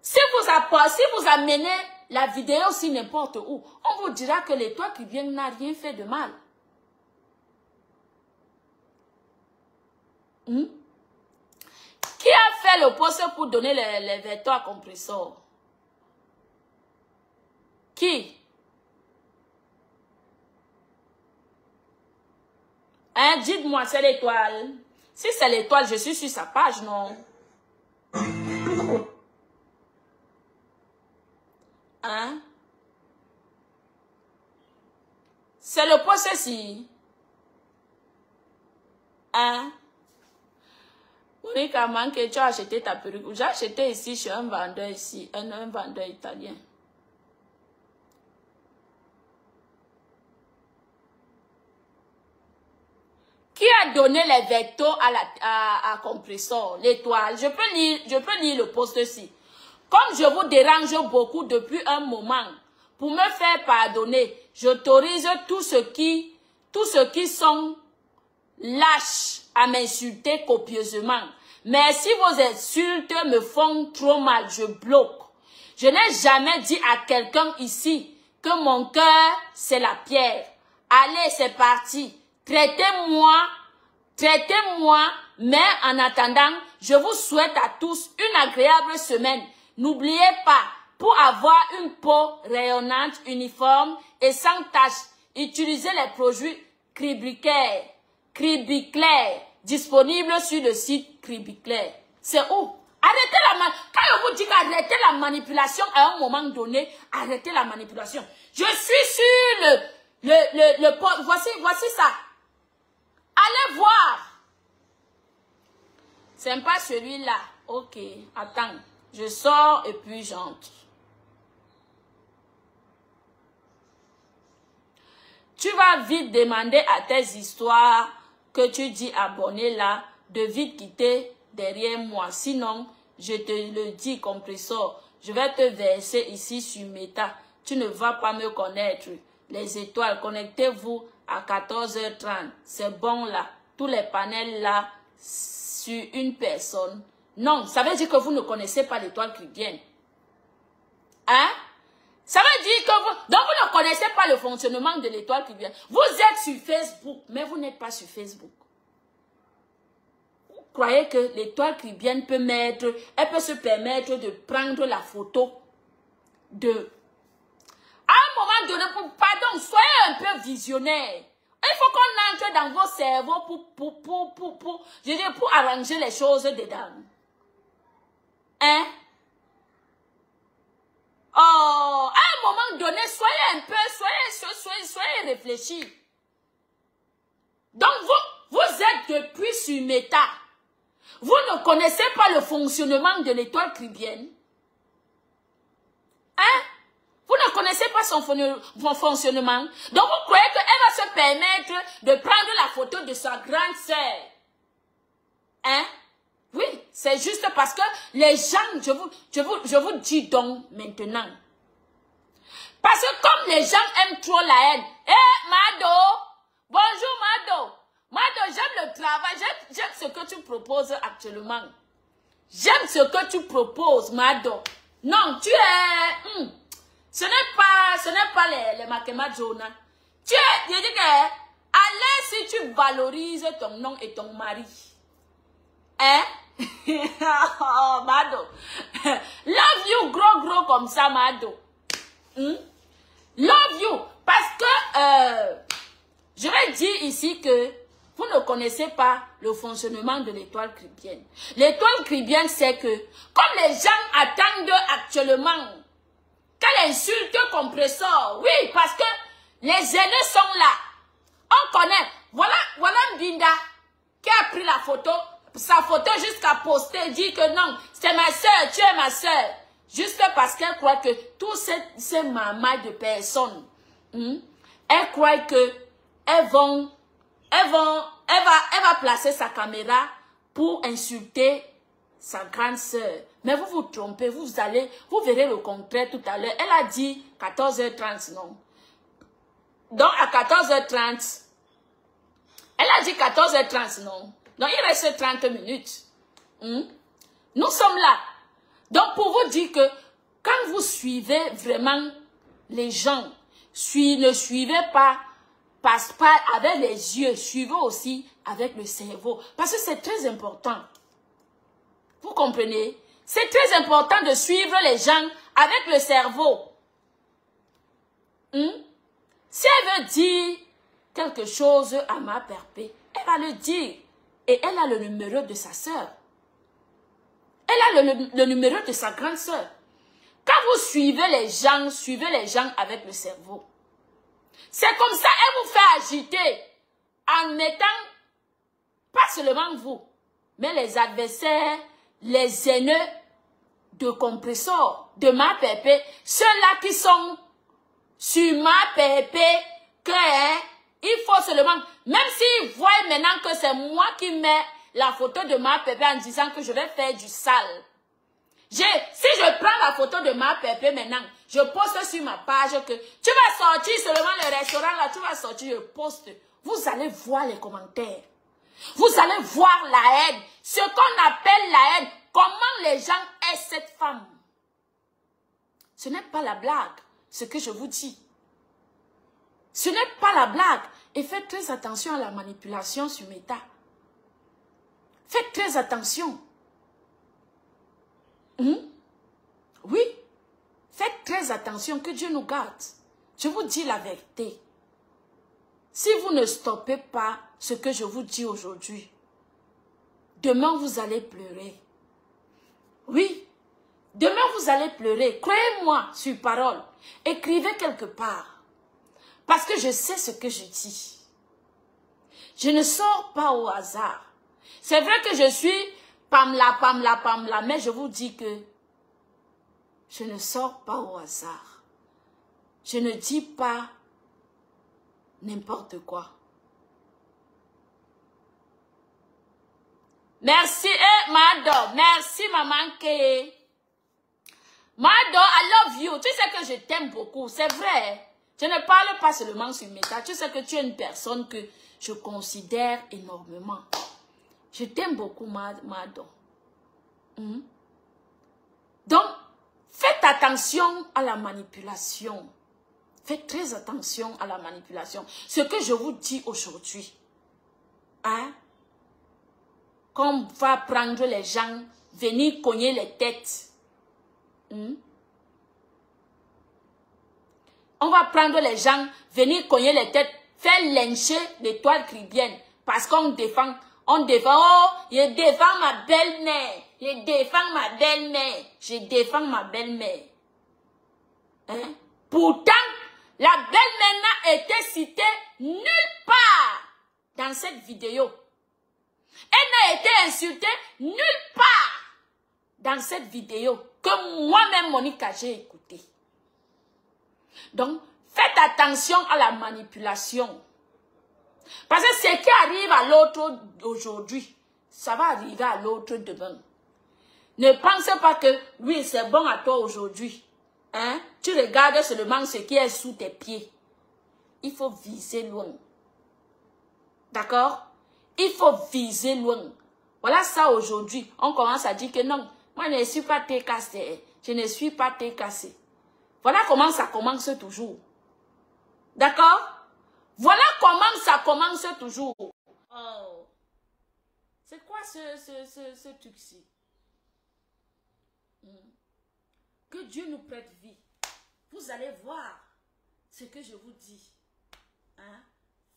Si vous amenez la vidéo sur n'importe où, on vous dira que l'étoile caribéenne n'a rien fait de mal. Qui a fait le poste pour donner les vêtements à compresseur? Qui? Hein, dites-moi, c'est l'étoile. Si c'est l'étoile, je suis sur sa page, non? Hein? C'est le possessi. Hein? Monica manque, tu as acheté ta perruque. J'ai acheté ici chez un vendeur ici, un vendeur italien. Qui a donné les vecteurs à compresseur, l'étoile? Je peux lire le post ci. Comme je vous dérange beaucoup depuis un moment, pour me faire pardonner, j'autorise tous ceux qui sont lâches à m'insulter copieusement. Mais si vos insultes me font trop mal, je bloque. Je n'ai jamais dit à quelqu'un ici que mon cœur, c'est la pierre. Allez, c'est parti. Traitez-moi, mais en attendant, je vous souhaite à tous une agréable semaine. N'oubliez pas, pour avoir une peau rayonnante, uniforme et sans tache, utilisez les produits Cribiclair, disponibles sur le site Cribiclair. C'est où? Arrêtez quand je vous dis qu'arrêtez la manipulation à un moment donné, arrêtez la manipulation. Je suis sur voici ça. Allez voir. C'est pas celui-là. Ok, attends. Je sors et puis j'entre. Tu vas vite demander à tes histoires que tu dis abonné là de vite quitter derrière moi. Sinon, je te le dis, compresseur, je vais te verser ici sur Meta. Tu ne vas pas me connaître. Les étoiles, connectez-vous à 14h30. C'est bon là. Tous les panels là, sur une personne. Non, ça veut dire que vous ne connaissez pas l'étoile chrétienne. Hein? Ça veut dire que donc vous ne connaissez pas le fonctionnement de l'étoile chrétienne. Vous êtes sur Facebook, mais vous n'êtes pas sur Facebook. Vous croyez que l'étoile chrétienne peut elle peut se permettre de prendre la photo de... À un moment donné, pardon, soyez un peu visionnaire. Il faut qu'on entre dans vos cerveaux pour arranger les choses dedans. Hein? Oh, à un moment donné, soyez un peu, soyez réfléchis. Donc, vous êtes depuis sur Meta. Vous ne connaissez pas le fonctionnement de l'étoile chrétienne. Hein? Vous ne connaissez pas son fonctionnement. Donc, vous croyez qu'elle va se permettre de prendre la photo de sa grande sœur. Hein? Oui, c'est juste parce que les gens, je vous dis donc maintenant. Parce que comme les gens aiment trop la haine. Eh, Mado, bonjour Mado. Mado, j'aime le travail, j'aime ce que tu proposes actuellement. J'aime ce que tu proposes, Mado. Non, tu es... ce n'est pas les Makema Jonah. Tu es... Je dis que... Allez si tu valorises ton nom et ton mari. Hein? Oh, Mado. Love you, gros comme ça, Mado. Love you. Parce que, je vais dire ici que vous ne connaissez pas le fonctionnement de l'étoile chrétienne. L'étoile chrétienne, c'est que, comme les gens attendent actuellement, qu'elle insulte compresseur, oui, parce que les aînés sont là. On connaît. Voilà Mbinda qui a pris la photo, sa photo jusqu'à poster, dit que non, c'est ma soeur, tu es ma soeur. Juste parce qu'elle croit que tous ces mamans de personnes, elle croit que elle va placer sa caméra pour insulter sa grande sœur. Mais vous vous trompez, vous verrez le contraire tout à l'heure. Elle a dit 14h30, non. Donc à 14h30, elle a dit 14h30, non. Donc il reste 30 minutes. Nous sommes là. Donc pour vous dire que quand vous suivez vraiment les gens, ne suivez pas avec les yeux, suivez aussi avec le cerveau. Parce que c'est très important. Vous comprenez? C'est très important de suivre les gens avec le cerveau. Si elle veut dire quelque chose à ma perpé, elle va le dire. Et elle a le numéro de sa sœur. Elle a le numéro de sa grande sœur. Quand vous suivez les gens avec le cerveau. C'est comme ça, elle vous fait agiter en mettant, pas seulement vous, mais les adversaires, les ennemis de compresseur, de ma pépé, ceux-là qui sont sur ma pépé, que il faut seulement, même s'ils voient maintenant que c'est moi qui mets la photo de ma pépé en disant que je vais faire du sale. Si je prends la photo de ma pépé maintenant, je poste sur ma page que tu vas sortir seulement le restaurant là, tu vas sortir, je poste. Vous allez voir les commentaires. Vous allez voir la haine. Ce qu'on appelle la haine. Comment les gens aiment cette femme. Ce n'est pas la blague, ce que je vous dis. Ce n'est pas la blague. Et faites très attention à la manipulation sur Meta. Faites très attention. Oui. Faites très attention, que Dieu nous garde. Je vous dis la vérité. Si vous ne stoppez pas ce que je vous dis aujourd'hui, demain vous allez pleurer. Oui. Demain vous allez pleurer. Croyez-moi sur parole. Écrivez quelque part. Parce que je sais ce que je dis. Je ne sors pas au hasard. C'est vrai que je suis Pamela, mais je vous dis que je ne sors pas au hasard. Je ne dis pas n'importe quoi. Merci, Mado. Merci, maman K. Mado, I love you. Tu sais que je t'aime beaucoup. C'est vrai. Je ne parle pas seulement sur Meta. Tu sais que tu es une personne que je considère énormément. Je t'aime beaucoup, Mado. Donc, faites attention à la manipulation. Faites très attention à la manipulation. Ce que je vous dis aujourd'hui, hein, qu'on va prendre les gens, venir cogner les têtes. On va prendre les gens, venir cogner les têtes, faire lyncher l'étoile chrétienne. Parce qu'on défend, oh, je défends ma belle-mère, je défends ma belle-mère, je défends ma belle-mère. Hein? Pourtant, la belle-mère n'a été citée nulle part dans cette vidéo. Elle n'a été insultée nulle part dans cette vidéo que moi-même, Monica, j'ai écoutée. Donc, faites attention à la manipulation. Parce que ce qui arrive à l'autre aujourd'hui, ça va arriver à l'autre demain. Ne pensez pas que, oui, c'est bon à toi aujourd'hui. Hein? Tu regardes seulement ce qui est sous tes pieds. Il faut viser loin. D'accord? Il faut viser loin. Voilà ça aujourd'hui. On commence à dire que non, moi je ne suis pas TKC. Je ne suis pas TKC. Voilà comment ça commence toujours. D'accord? Voilà comment ça commence toujours. Oh. C'est quoi ce truc-ci? Que Dieu nous prête vie. Vous allez voir ce que je vous dis. Hein?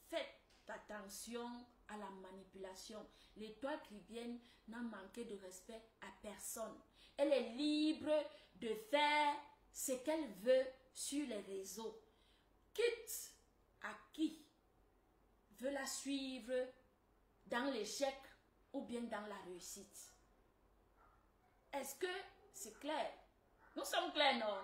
Faites attention à la manipulation. L'étoile chrétienne n'a manqué de respect à personne. Elle est libre de faire ce qu'elle veut sur les réseaux. Quitte à qui veut la suivre dans l'échec ou bien dans la réussite. Est-ce que c'est clair? Nous sommes clairs, non?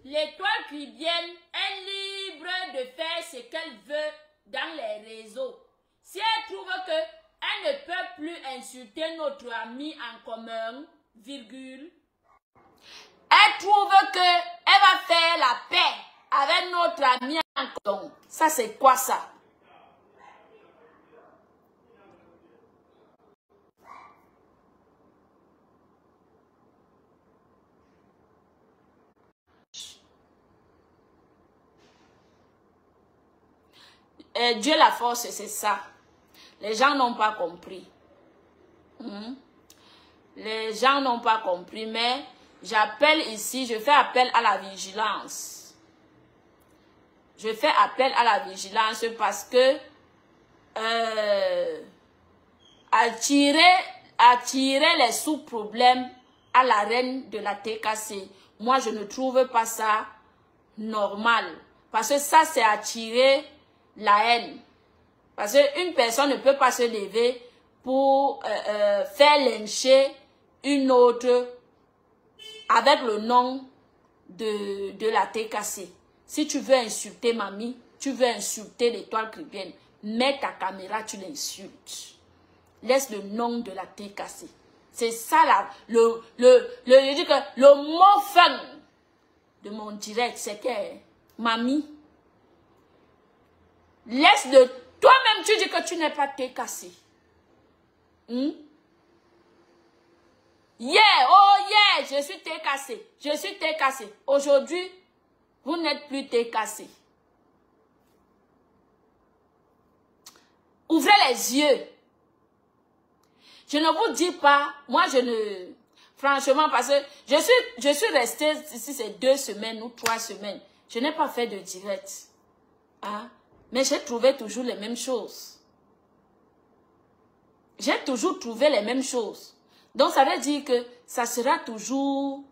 L'étoile chrétienne est libre de faire ce qu'elle veut dans les réseaux. Si elle trouve qu'elle ne peut plus insulter notre ami en commun, virgule, elle trouve qu'elle va faire la paix avec notre ami en commun. Ça, c'est quoi ça? Dieu la force, c'est ça. Les gens n'ont pas compris. Les gens n'ont pas compris, mais j'appelle ici, je fais appel à la vigilance. Je fais appel à la vigilance parce que attirer les sous-problèmes à la reine de la TKC, moi je ne trouve pas ça normal. Parce que ça, c'est attirer la haine. Parce qu'une personne ne peut pas se lever pour faire lyncher une autre avec le nom de la TKC. Si tu veux insulter mamie, tu veux insulter l'étoile chrétienne, mets ta caméra, tu l'insultes. Laisse le nom de la TKC. C'est ça là, je dis que le mot fin de mon direct, c'est que mamie, laisse le... Toi-même, tu dis que tu n'es pas TKC. Yeah, oh yeah, je suis TKC. Je suis TKC. Aujourd'hui, vous n'êtes plus TKC. Ouvrez les yeux. Je ne vous dis pas, moi je ne... Franchement, parce que je suis restée ici ces 2 semaines ou 3 semaines. Je n'ai pas fait de direct. Hein? Mais j'ai trouvé toujours les mêmes choses. J'ai toujours trouvé les mêmes choses. Donc ça veut dire que ça sera toujours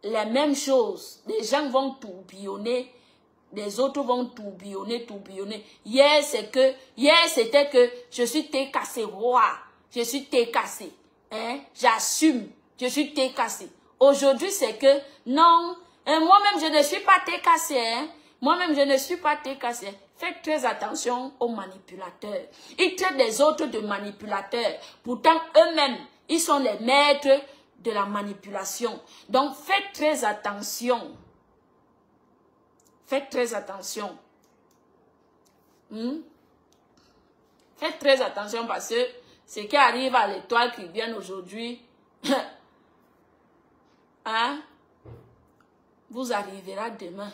les mêmes choses. Les gens vont tourbillonner. Les autres vont tourbillonner. Hier, c'était que je suis TKC roi. Je suis TKC. Hein? J'assume. Je suis TKC. Aujourd'hui, c'est que non. Moi-même, je ne suis pas TKC. Hein? Moi-même, je ne suis pas TKC. Faites très attention aux manipulateurs. Ils traitent les autres de manipulateurs. Pourtant, eux-mêmes, ils sont les maîtres de la manipulation. Donc, faites très attention. Faites très attention. Faites très attention parce que ce qui arrive à l'étoile chrétienne aujourd'hui, hein, vous arriverez demain.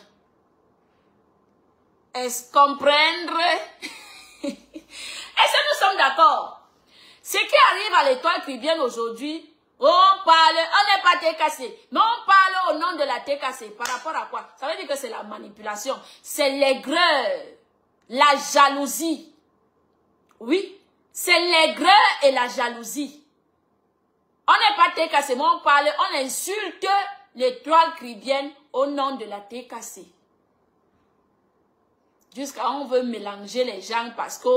Est-ce comprendre? Est-ce que nous sommes d'accord? Ce qui arrive à l'étoile chrétienne aujourd'hui, on parle, on n'est pas TKC, mais on parle au nom de la TKC. Par rapport à quoi? Ça veut dire que c'est la manipulation, c'est l'aigreur, la jalousie. Oui, c'est l'aigreur et la jalousie. On n'est pas TKC, mais on parle, on insulte l'étoile chrétienne au nom de la TKC. Jusqu'à on veut mélanger les gens parce que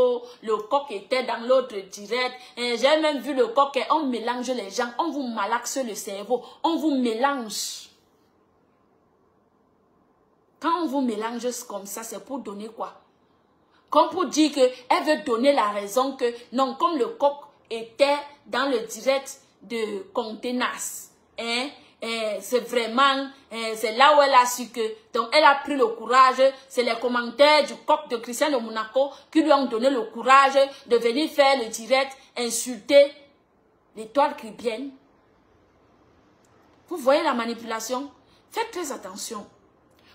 le coq était dans l'autre direct. J'ai même vu le coq et on mélange les gens. On vous malaxe le cerveau. On vous mélange. Quand on vous mélange comme ça, c'est pour donner quoi? Comme pour dire qu'elle veut donner la raison que non, comme le coq était dans le direct de Contenas. C'est vraiment, c'est là où elle a su que, donc elle a pris le courage, c'est les commentaires du coq de Christian de Monaco qui lui ont donné le courage de venir faire le direct, insulter l'étoile chrétienne. Vous voyez la manipulation? Faites très attention.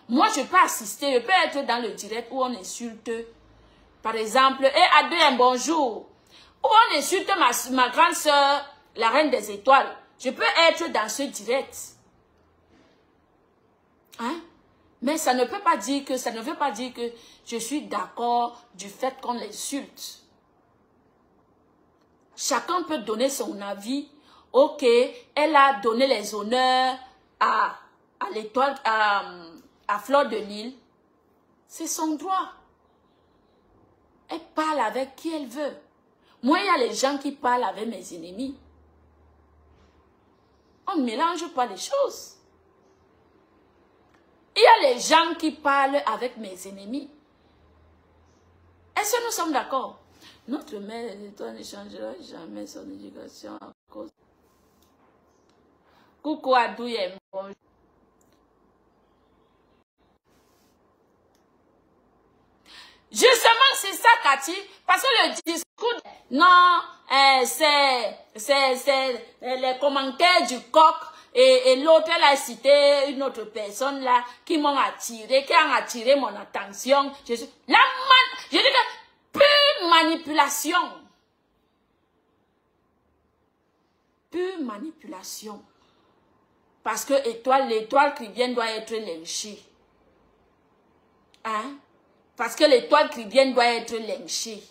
Moi, je peux assister, je peux être dans le direct où on insulte, par exemple, Adé, un bonjour, où on insulte ma grande soeur, la reine des étoiles. Je peux être dans ce direct. Hein? Mais ça ne veut pas dire que je suis d'accord du fait qu'on l'insulte. Chacun peut donner son avis. Ok, elle a donné les honneurs à l'étoile, à Fleur de Lille. C'est son droit. Elle parle avec qui elle veut. Moi, il y a les gens qui parlent avec mes ennemis. On ne mélange pas les choses. Il y a les gens qui parlent avec mes ennemis. Est-ce que nous sommes d'accord? Notre mère des étoiles ne changera jamais son éducation à cause. Coucou Adouye, bonjour. Justement, c'est ça, Cathy, parce que le discours, non, c'est les commentaires du coq, et l'autre, elle a cité une autre personne là, qui m'ont attiré, qui a attiré mon attention. Je dis que, pure manipulation. Pure manipulation. Parce que l'étoile chrétienne doit être lynchée. Hein? Parce que l'étoile chrétienne doit être lynchée.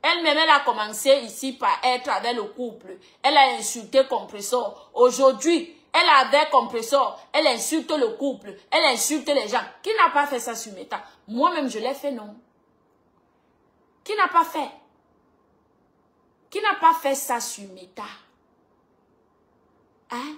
Elle-même, elle a commencé ici par être avec le couple. Elle a insulté Compressor. Aujourd'hui, elle avait Compressor. Elle insulte le couple. Elle insulte les gens. Qui n'a pas fait ça sur Meta? Moi-même, je l'ai fait, non? Qui n'a pas fait? Qui n'a pas fait ça sur Meta? Hein?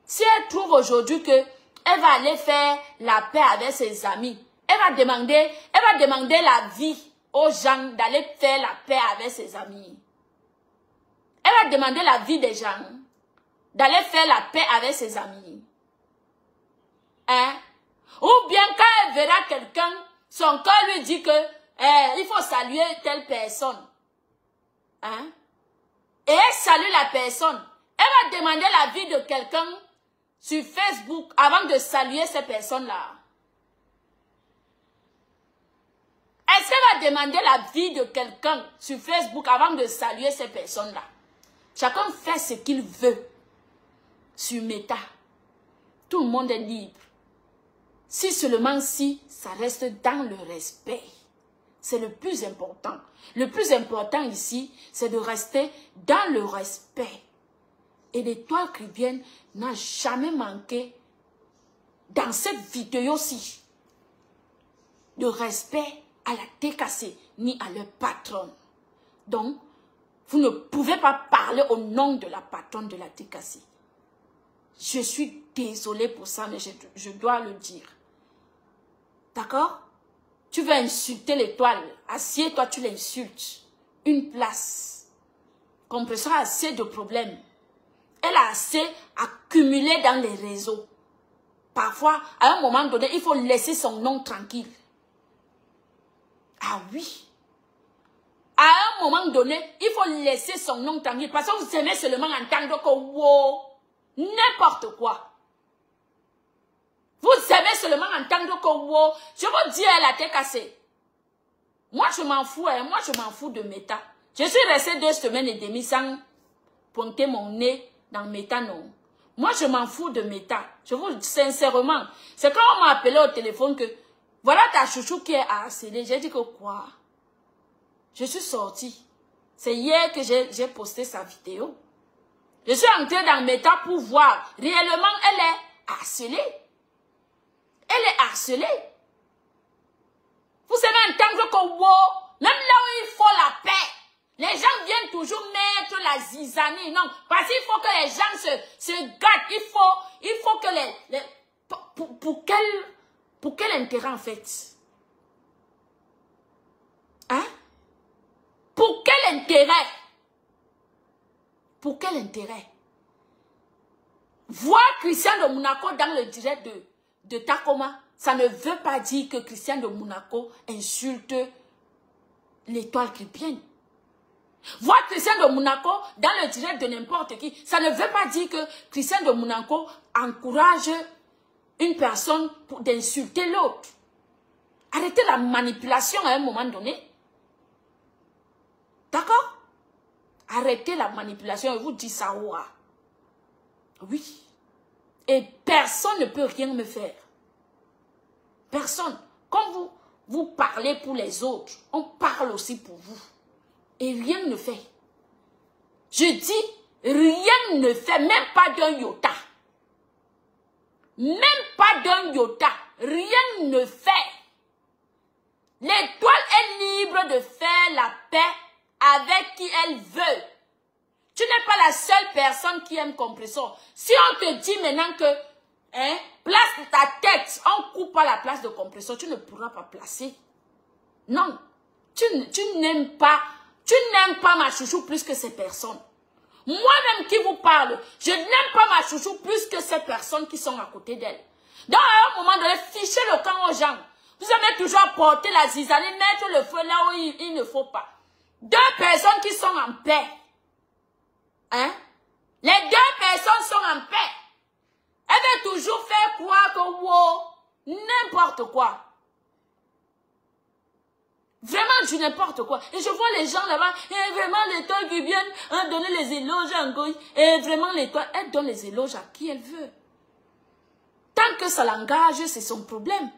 Si elle trouve aujourd'hui que elle va aller faire la paix avec ses amis, elle va demander la vie aux gens d'aller faire la paix avec ses amis. Elle va demander la vie des gens d'aller faire la paix avec ses amis. Hein? Ou bien quand elle verra quelqu'un, son cœur lui dit que il faut saluer telle personne. Hein? Et elle salue la personne. Elle va demander la vie de quelqu'un sur Facebook avant de saluer ces personnes-là. Est-ce qu'elle va demander la vie de quelqu'un sur Facebook avant de saluer ces personnes-là? Chacun fait ce qu'il veut sur Meta. Tout le monde est libre. Si seulement si ça reste dans le respect. C'est le plus important. Le plus important ici, c'est de rester dans le respect. Et l'étoile chrétienne n'a jamais manqué dans cette vidéo-ci de respect à la TKC ni à leur patronne. Donc, vous ne pouvez pas parler au nom de la patronne de la TKC. Je suis désolée pour ça, mais je dois le dire. D'accord? Tu veux insulter l'étoile. Assieds-toi, tu l'insultes. Une place. Compressor a assez de problèmes. Elle a assez accumulé dans les réseaux. parfois, à un moment donné, il faut laisser son nom tranquille. Ah oui. À un moment donné, il faut laisser son nom tranquille. Parce que vous aimez seulement entendre que wow, n'importe quoi. Vous aimez seulement entendre que wow. Je vous dis à la tête cassée. Moi, je m'en fous. Hein. Moi, je m'en fous de Meta. Je suis restée 2 semaines et demie sans pointer mon nez dans Meta, non. Moi, je m'en fous de Meta. Je vous dis sincèrement. C'est quand on m'a appelé au téléphone que voilà ta chouchou qui est harcelée. J'ai dit que quoi? Je suis sortie. C'est hier que j'ai posté sa vidéo. Je suis entrée dans Meta pour voir. Réellement, elle est harcelée. Elle est harcelée. Vous savez entendre que wow, même là où il faut la paix, les gens viennent toujours mettre la zizanie. Non, parce qu'il faut que les gens se gâtent. Il faut que les pour quel intérêt en fait? Hein? Pour quel intérêt? Pour quel intérêt? Voir Christian de Monaco dans le direct de Takoma, ça ne veut pas dire que Christian de Monaco insulte l'étoile chrétienne. Voir Christian de Monaco dans le direct de n'importe qui, ça ne veut pas dire que Christian de Monaco encourage une personne pour d'insulter l'autre. Arrêtez la manipulation à un moment donné. D'accord? Arrêtez la manipulation et vous dites ça. Oui. Et personne ne peut rien me faire. Personne. Quand vous parlez pour les autres, on parle aussi pour vous. Et rien ne fait. Je dis, rien ne fait, même pas d'un iota. Même pas d'un iota. Rien ne fait. L'étoile est libre de faire la paix avec qui elle veut. Tu n'es pas la seule personne qui aime compresseur. Si on te dit maintenant que, hein, place ta tête, on coupe pas la place de compresseur, tu ne pourras pas placer. Non. Tu n'aimes pas ma chouchou plus que ces personnes. Moi-même qui vous parle, je n'aime pas ma chouchou plus que ces personnes qui sont à côté d'elle. Donc à un moment donné, fichez le camp aux gens. Vous avez toujours porté la zizanie, mettre le feu là où il ne faut pas. 2 personnes qui sont en paix. Hein? Les 2 personnes sont en paix. Elle veut toujours faire croire que wow, n'importe quoi. Vraiment du n'importe quoi. Et je vois les gens là-bas, et vraiment l'étoile qui viennent donner les éloges à Ngoï. Et vraiment l'étoile, elle donne les éloges à qui elle veut. Tant que ça l'engage, c'est son problème.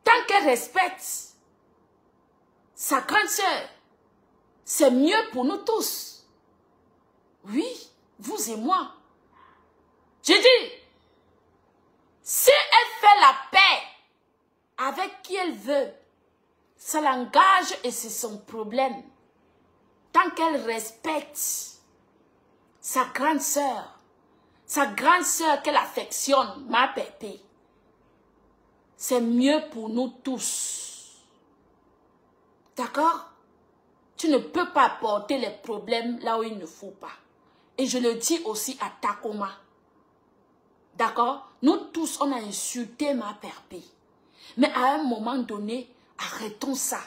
Tant qu'elle respecte sa grande sœur, c'est mieux pour nous tous. Oui, vous et moi. J'ai dit, si elle fait la paix avec qui elle veut, ça l'engage et c'est son problème. Tant qu'elle respecte sa grande sœur qu'elle affectionne, ma pépé, c'est mieux pour nous tous. D'accord? Tu ne peux pas apporter les problèmes là où il ne faut pas. Et je le dis aussi à Takoma. D'accord? Nous tous, on a insulté ma pépé. Mais à un moment donné, arrêtons ça.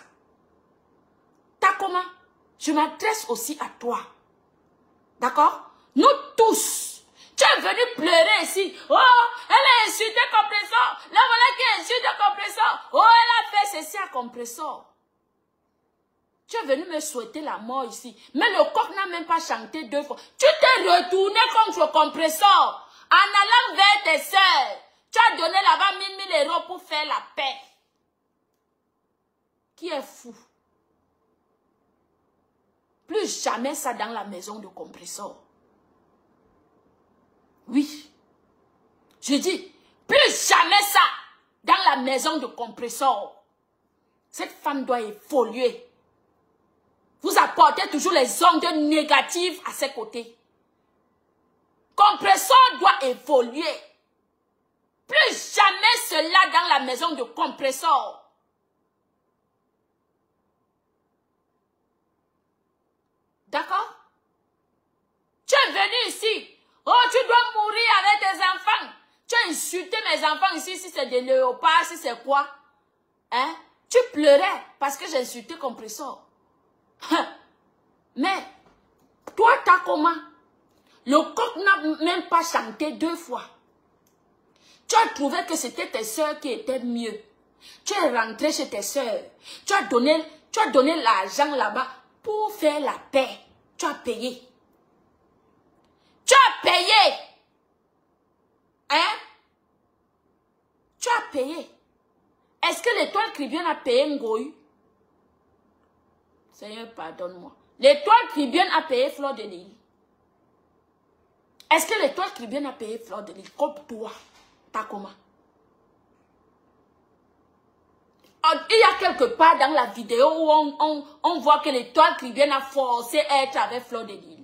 Takoma, je m'adresse aussi à toi. D'accord? Nous tous, tu es venu pleurer ici. Oh, elle a insulté compresseur. Là, voilà qui insulte compresseur. Oh, elle a fait ceci à compresseur. Tu es venu me souhaiter la mort ici. Mais le coq n'a même pas chanté 2 fois. Tu t'es retourné contre compresseur. En allant vers tes soeurs. Tu as donné là-bas 1000 € pour faire la paix. Qui est fou? Plus jamais ça dans la maison de compresseur. Oui. Je dis, plus jamais ça dans la maison de compresseur. Cette femme doit évoluer. Vous apportez toujours les ondes négatives à ses côtés. Compresseur doit évoluer. Plus jamais cela dans la maison de compresseur. D'accord? Tu es venu ici. Oh, tu dois mourir avec tes enfants. Tu as insulté mes enfants ici, si c'est des léopards, si c'est quoi. Hein? Tu pleurais parce que j'ai insulté Compressor. Mais, toi, t'as comment? Le coq n'a même pas chanté 2 fois. Tu as trouvé que c'était tes soeurs qui étaient mieux. Tu es rentré chez tes soeurs. Tu as donné l'argent là-bas pour faire la paix. Tu as payé. Tu as payé. Hein? Tu as payé. Est-ce que l'étoile Caribbean a payé Ngoï? Seigneur, pardonne-moi. L'étoile Caribbean a payé Fleur de Lys. Est-ce que l'étoile Caribbean a payé Fleur de Lys? Comme toi. T'as comment? Il y a quelque part dans la vidéo où on voit que l'étoile Caribbean a forcé à être avec Fleur de Lys.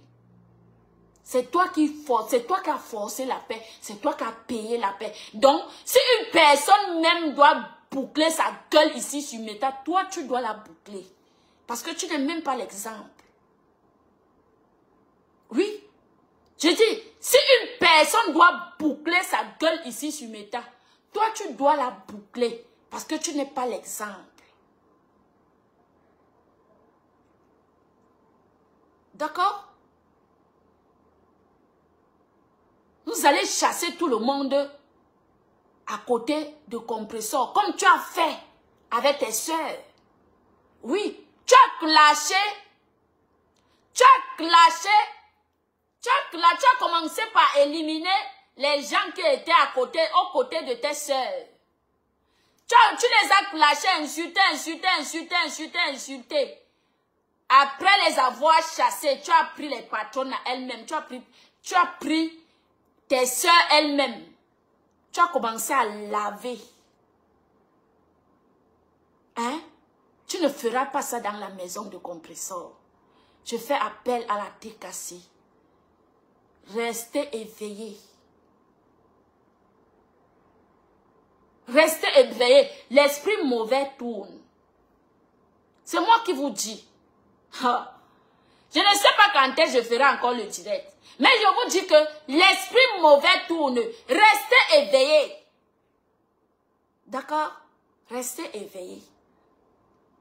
C'est toi qui force, c'est toi qui as forcé la paix, c'est toi qui as payé la paix. Donc, si une personne même doit boucler sa gueule ici sur Meta, toi tu dois la boucler. Parce que tu n'es même pas l'exemple. Oui. Je dis, si une personne doit boucler sa gueule ici sur Meta, toi tu dois la boucler. Parce que tu n'es pas l'exemple. D'accord? Vous allez chasser tout le monde à côté de Compressor, comme tu as fait avec tes soeurs. Oui, tu as clashé. Tu as commencé par éliminer les gens qui étaient aux côtés de tes soeurs. Tu les as clashés, insultés. Après les avoir chassés, tu as pris les patronnes à elles-mêmes. Tu as pris tes soeurs elles-mêmes. Tu as commencé à laver. Hein? Tu ne feras pas ça dans la maison de Compressor. Je fais appel à la TKC. Restez éveillés. Restez éveillés. L'esprit mauvais tourne. C'est moi qui vous dis. Je ne sais pas quand est-ce que je ferai encore le direct. Mais je vous dis que l'esprit mauvais tourne. Restez éveillés. D'accord? Restez éveillés.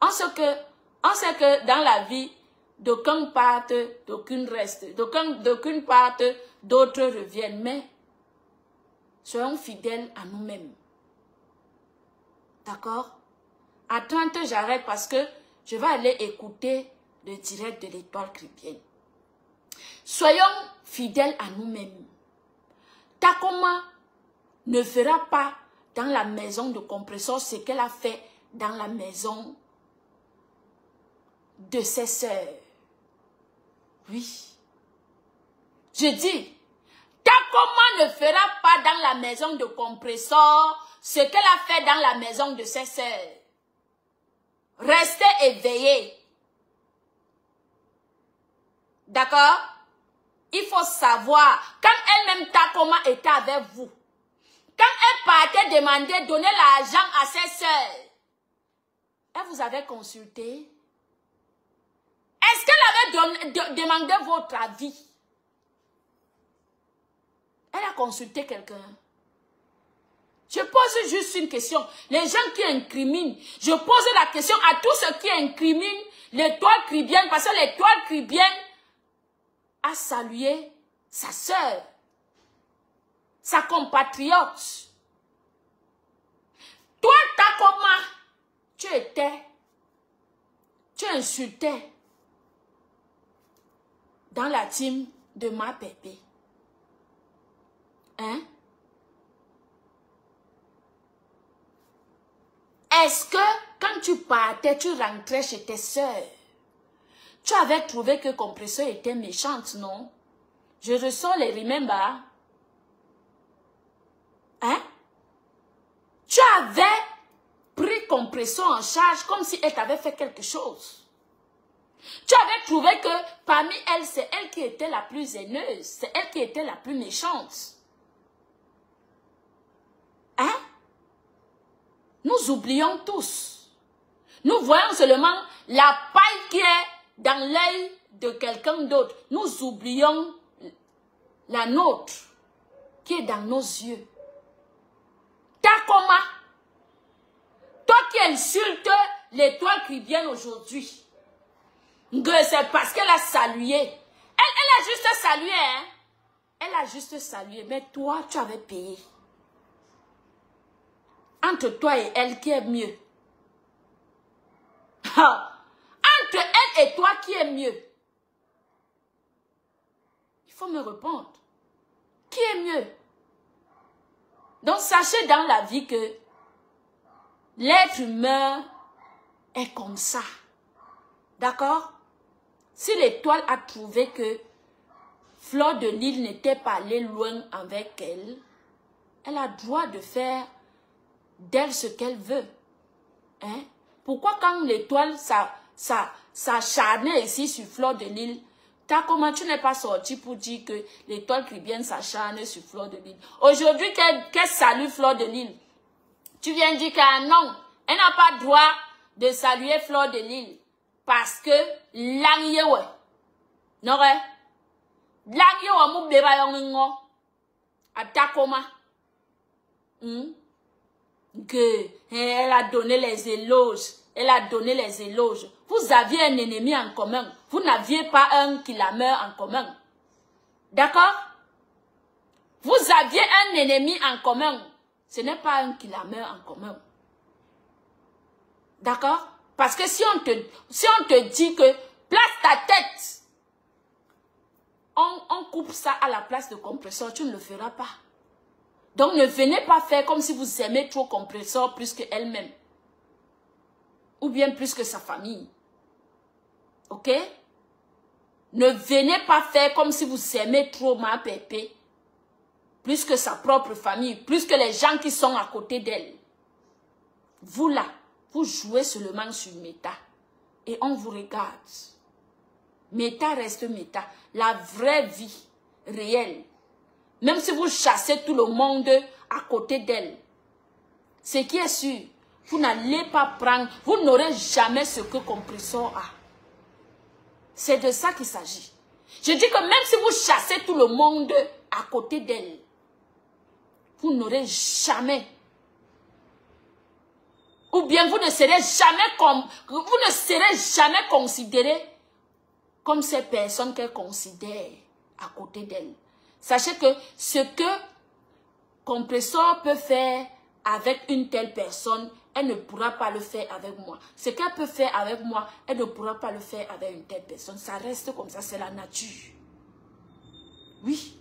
On sait que dans la vie, d'aucuns partent, d'aucuns restent. D'aucuns partent, d'autres reviennent. Mais soyons fidèles à nous-mêmes. D'accord? À 30, j'arrête parce que je vais aller écouter le direct de l'étoile Caribbean. Soyons fidèles à nous-mêmes. Takoma ne fera pas dans la maison de Compressor ce qu'elle a fait dans la maison de ses sœurs. Oui. Je dis, Takoma ne fera pas dans la maison de Compressor ce qu'elle a fait dans la maison de ses sœurs. Restez éveillés. D'accord? Il faut savoir, quand elle-même Takoma était avec vous, quand elle partait demander, donner l'argent à ses sœurs, elle vous avait consulté? Est-ce qu'elle avait demandé votre avis? Elle a consulté quelqu'un. Je pose juste une question. Les gens qui incriminent, je pose la question à tous ceux qui incriminent l'étoile Caribbean, parce que l'étoile Caribbean a salué sa sœur, sa compatriote. Toi, Takoma, tu insultais dans la team de ma pépé. Hein? Est-ce que quand tu partais, tu rentrais chez tes sœurs, tu avais trouvé que Compressor était méchante, non? Je ressens les remember. Hein? Tu avais pris Compressor en charge comme si elle t'avait fait quelque chose. Tu avais trouvé que parmi elles, c'est elle qui était la plus haineuse. C'est elle qui était la plus méchante. Hein? Nous oublions tous. Nous voyons seulement la paille qui est dans l'œil de quelqu'un d'autre. Nous oublions la nôtre qui est dans nos yeux. Takoma, toi qui insultes l'étoile chrétienne aujourd'hui, c'est parce qu'elle a salué. Elle a juste salué, hein. Elle a juste salué, mais toi, tu avais payé. Entre toi et elle, qui est mieux? Entre elle et toi, qui est mieux? Il faut me répondre. Qui est mieux? Donc, sachez dans la vie que l'être humain est comme ça. D'accord? Si l'étoile a trouvé que Fleur de Lys n'était pas allée loin avec elle, elle a droit de faire d'elle ce qu'elle veut. Hein? Pourquoi quand l'étoile s'acharnait ici sur Fleur de Lys, comment tu n'es pas sorti pour dire que l'étoile chrétienne s'acharne sur Fleur de Lys? Aujourd'hui, qu'elle salue Fleur de Lys, tu viens dire que non, elle n'a pas droit de saluer Fleur de Lys parce que l'angyewe, non, l'angyewe mou beba yongo, atakoma, que elle a donné les éloges, elle a donné les éloges. Vous aviez un ennemi en commun, vous n'aviez pas un qui la meurt en commun. D'accord? Vous aviez un ennemi en commun, ce n'est pas un qui la meurt en commun. D'accord? Parce que si on te dit que place ta tête, on coupe ça à la place de compresseur, tu ne le feras pas. Donc ne venez pas faire comme si vous aimez trop compresseur plus qu'elle-même. Ou bien plus que sa famille. Ok? Ne venez pas faire comme si vous aimez trop ma pépé. Plus que sa propre famille. Plus que les gens qui sont à côté d'elle. Vous là, vous jouez seulement sur méta. Et on vous regarde. Méta reste méta. La vraie vie réelle. Même si vous chassez tout le monde à côté d'elle. Ce qui est sûr, vous n'allez pas prendre, vous n'aurez jamais ce que compresseur a. C'est de ça qu'il s'agit. Je dis que même si vous chassez tout le monde à côté d'elle, vous n'aurez jamais. Ou bien vous ne serez jamais considéré comme ces personnes qu'elle considère à côté d'elle. Sachez que ce que compresseur peut faire avec une telle personne, elle ne pourra pas le faire avec moi. Ce qu'elle peut faire avec moi, elle ne pourra pas le faire avec une telle personne. Ça reste comme ça, c'est la nature. Oui.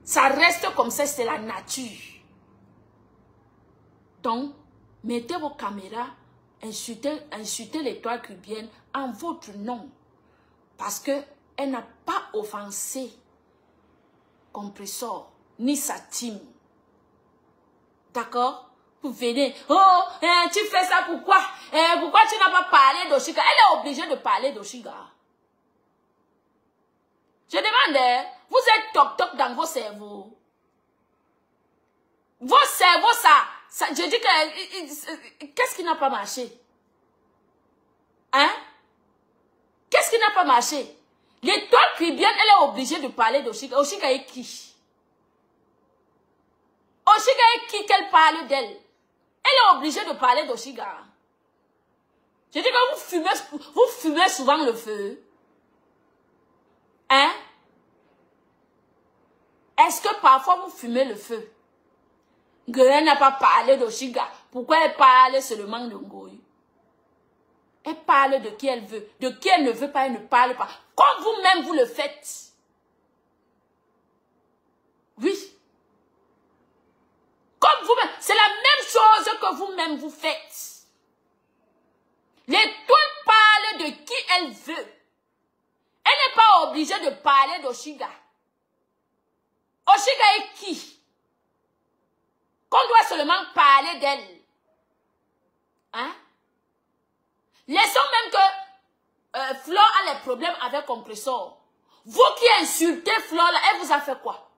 Ça reste comme ça, c'est la nature. Donc, mettez vos caméras, insultez l'étoile chrétienne en votre nom. Parce qu'elle n'a pas offensé compresseur, ni sa team. D'accord? Vous venez, oh, tu fais ça pourquoi? Pourquoi tu n'as pas parlé d'Oshiga? Elle est obligée de parler d'Oshiga. Je demande, vous êtes toc-toc dans vos cerveaux. Vos cerveaux, ça je dis que, qu'est-ce qui n'a pas marché? Hein? Qu'est-ce qui n'a pas marché? L'étoile chrétienne, elle est obligée de parler d'Oshiga. Oshiga est qui? Oshiga est qui qu'elle parle d'elle? Elle est obligée de parler d'Oshiga. Je dis que vous fumez souvent le feu. Hein? Est-ce que parfois vous fumez le feu? Elle n'a pas parlé d'Oshiga. Pourquoi elle parle seulement de Ngoyi? Elle parle de qui elle veut. De qui elle ne veut pas, elle ne parle pas. Comme vous-même vous le faites. Oui. Comme vous-même. C'est la même chose que vous-même vous faites. L'étoile parle de qui elle veut. Elle n'est pas obligée de parler d'Oshiga. Oshiga est qui? Qu'on doit seulement parler d'elle. Hein? Laissons même que Flore a les problèmes avec compresseur. Vous qui insultez Flore, là, elle vous a fait quoi?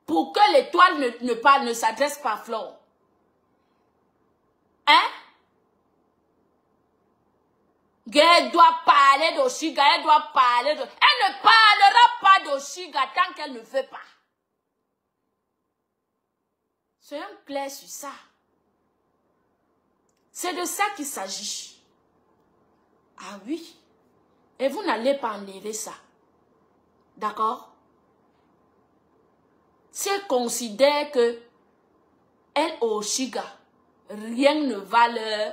Pour que l'étoile ne s'adresse pas à Flore. Hein? Elle doit parler d'Oshiga, elle doit parler de... Elle ne parlera pas d'Oshiga tant qu'elle ne veut pas. Soyons clairs sur ça. C'est de ça qu'il s'agit. Ah oui. Et vous n'allez pas enlever ça. D'accord? Si elle considère que elle au Shiga, rien ne va leur...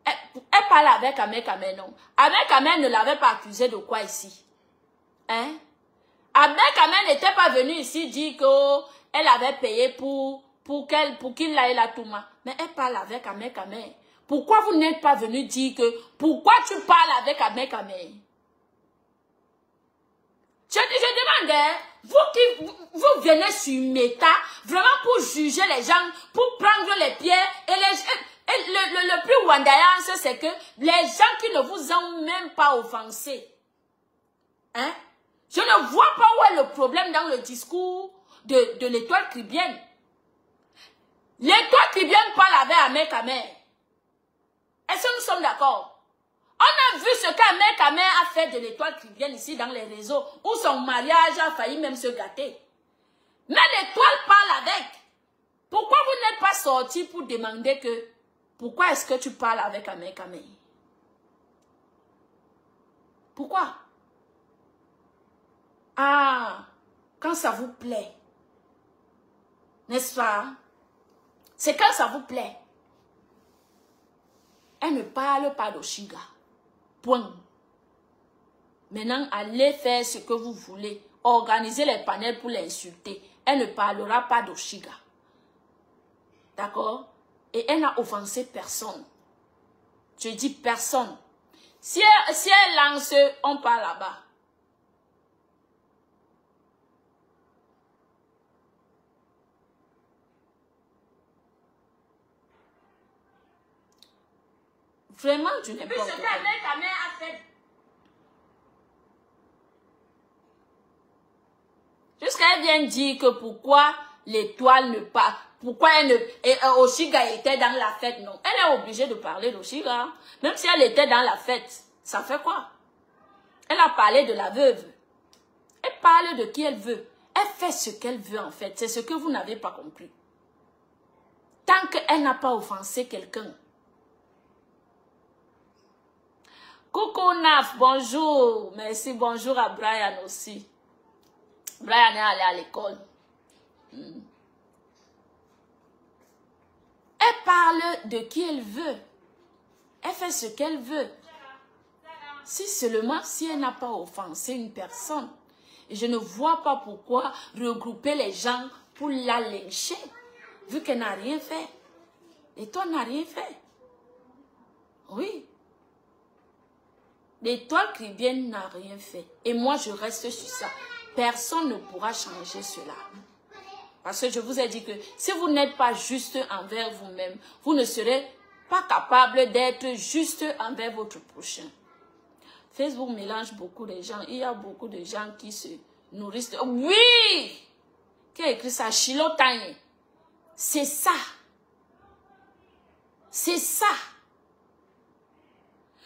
Elle parle avec Ahmed Kamel, non? Ahmed Kamel ne l'avait pas accusé de quoi ici? Hein? Ahmed Kamel n'était pas venu ici dire qu'elle avait payé pour qu'il aille la Touma. Mais elle parle avec Ahmed Kamel. Pourquoi vous n'êtes pas venu dire que... Pourquoi tu parles avec Ahmed Kamel? Je demande, vous venez sur Meta, vraiment pour juger les gens, pour prendre les pierres, et le plus wandayan, c'est que les gens qui ne vous ont même pas offensé, hein, je ne vois pas où est le problème dans le discours de l'étoile cribienne. L'étoile cribienne parle avec Ahmed Kamel. Est-ce que nous sommes d'accord? On a vu ce qu'Ahmed Kamel a fait de l'étoile cribienne ici dans les réseaux, où son mariage a failli même se gâter. Mais l'étoile parle avec. Pourquoi vous n'êtes pas sorti pour demander que, pourquoi est-ce que tu parles avec Ahmed Kamel? Pourquoi? Ah, quand ça vous plaît. N'est-ce pas? C'est quand ça vous plaît. Elle ne parle pas d'Oshiga. Point. Maintenant, allez faire ce que vous voulez. Organisez les panels pour l'insulter. Elle ne parlera pas d'Oshiga. D'accord? Et elle n'a offensé personne. Je dis personne. Si elle lance, on part là-bas. Vraiment, je n'ai pas compris. Jusqu'à elle vient dire que pourquoi l'étoile ne parle, pourquoi elle ne... Oshiga était dans la fête, non. Elle est obligée de parler d'Oshiga. Même si elle était dans la fête, ça fait quoi? Elle a parlé de la veuve. Elle parle de qui elle veut. Elle fait ce qu'elle veut en fait. C'est ce que vous n'avez pas compris. Tant qu'elle n'a pas offensé quelqu'un. Coucou Naf, bonjour. Merci, bonjour à Brian aussi. Brian est allé à l'école. Elle parle de qui elle veut. Elle fait ce qu'elle veut. Si seulement si elle n'a pas offensé une personne. Et je ne vois pas pourquoi regrouper les gens pour la lyncher. Vu qu'elle n'a rien fait. Et toi n'a rien fait. Oui. L'étoile cribienne n'a rien fait. Et moi, je reste sur ça. Personne ne pourra changer cela. Parce que je vous ai dit que si vous n'êtes pas juste envers vous-même, vous ne serez pas capable d'être juste envers votre prochain. Facebook mélange beaucoup de gens. Il y a beaucoup de gens qui se nourrissent de... Oui! Qui a écrit ça? Chilotagne. C'est ça. C'est ça.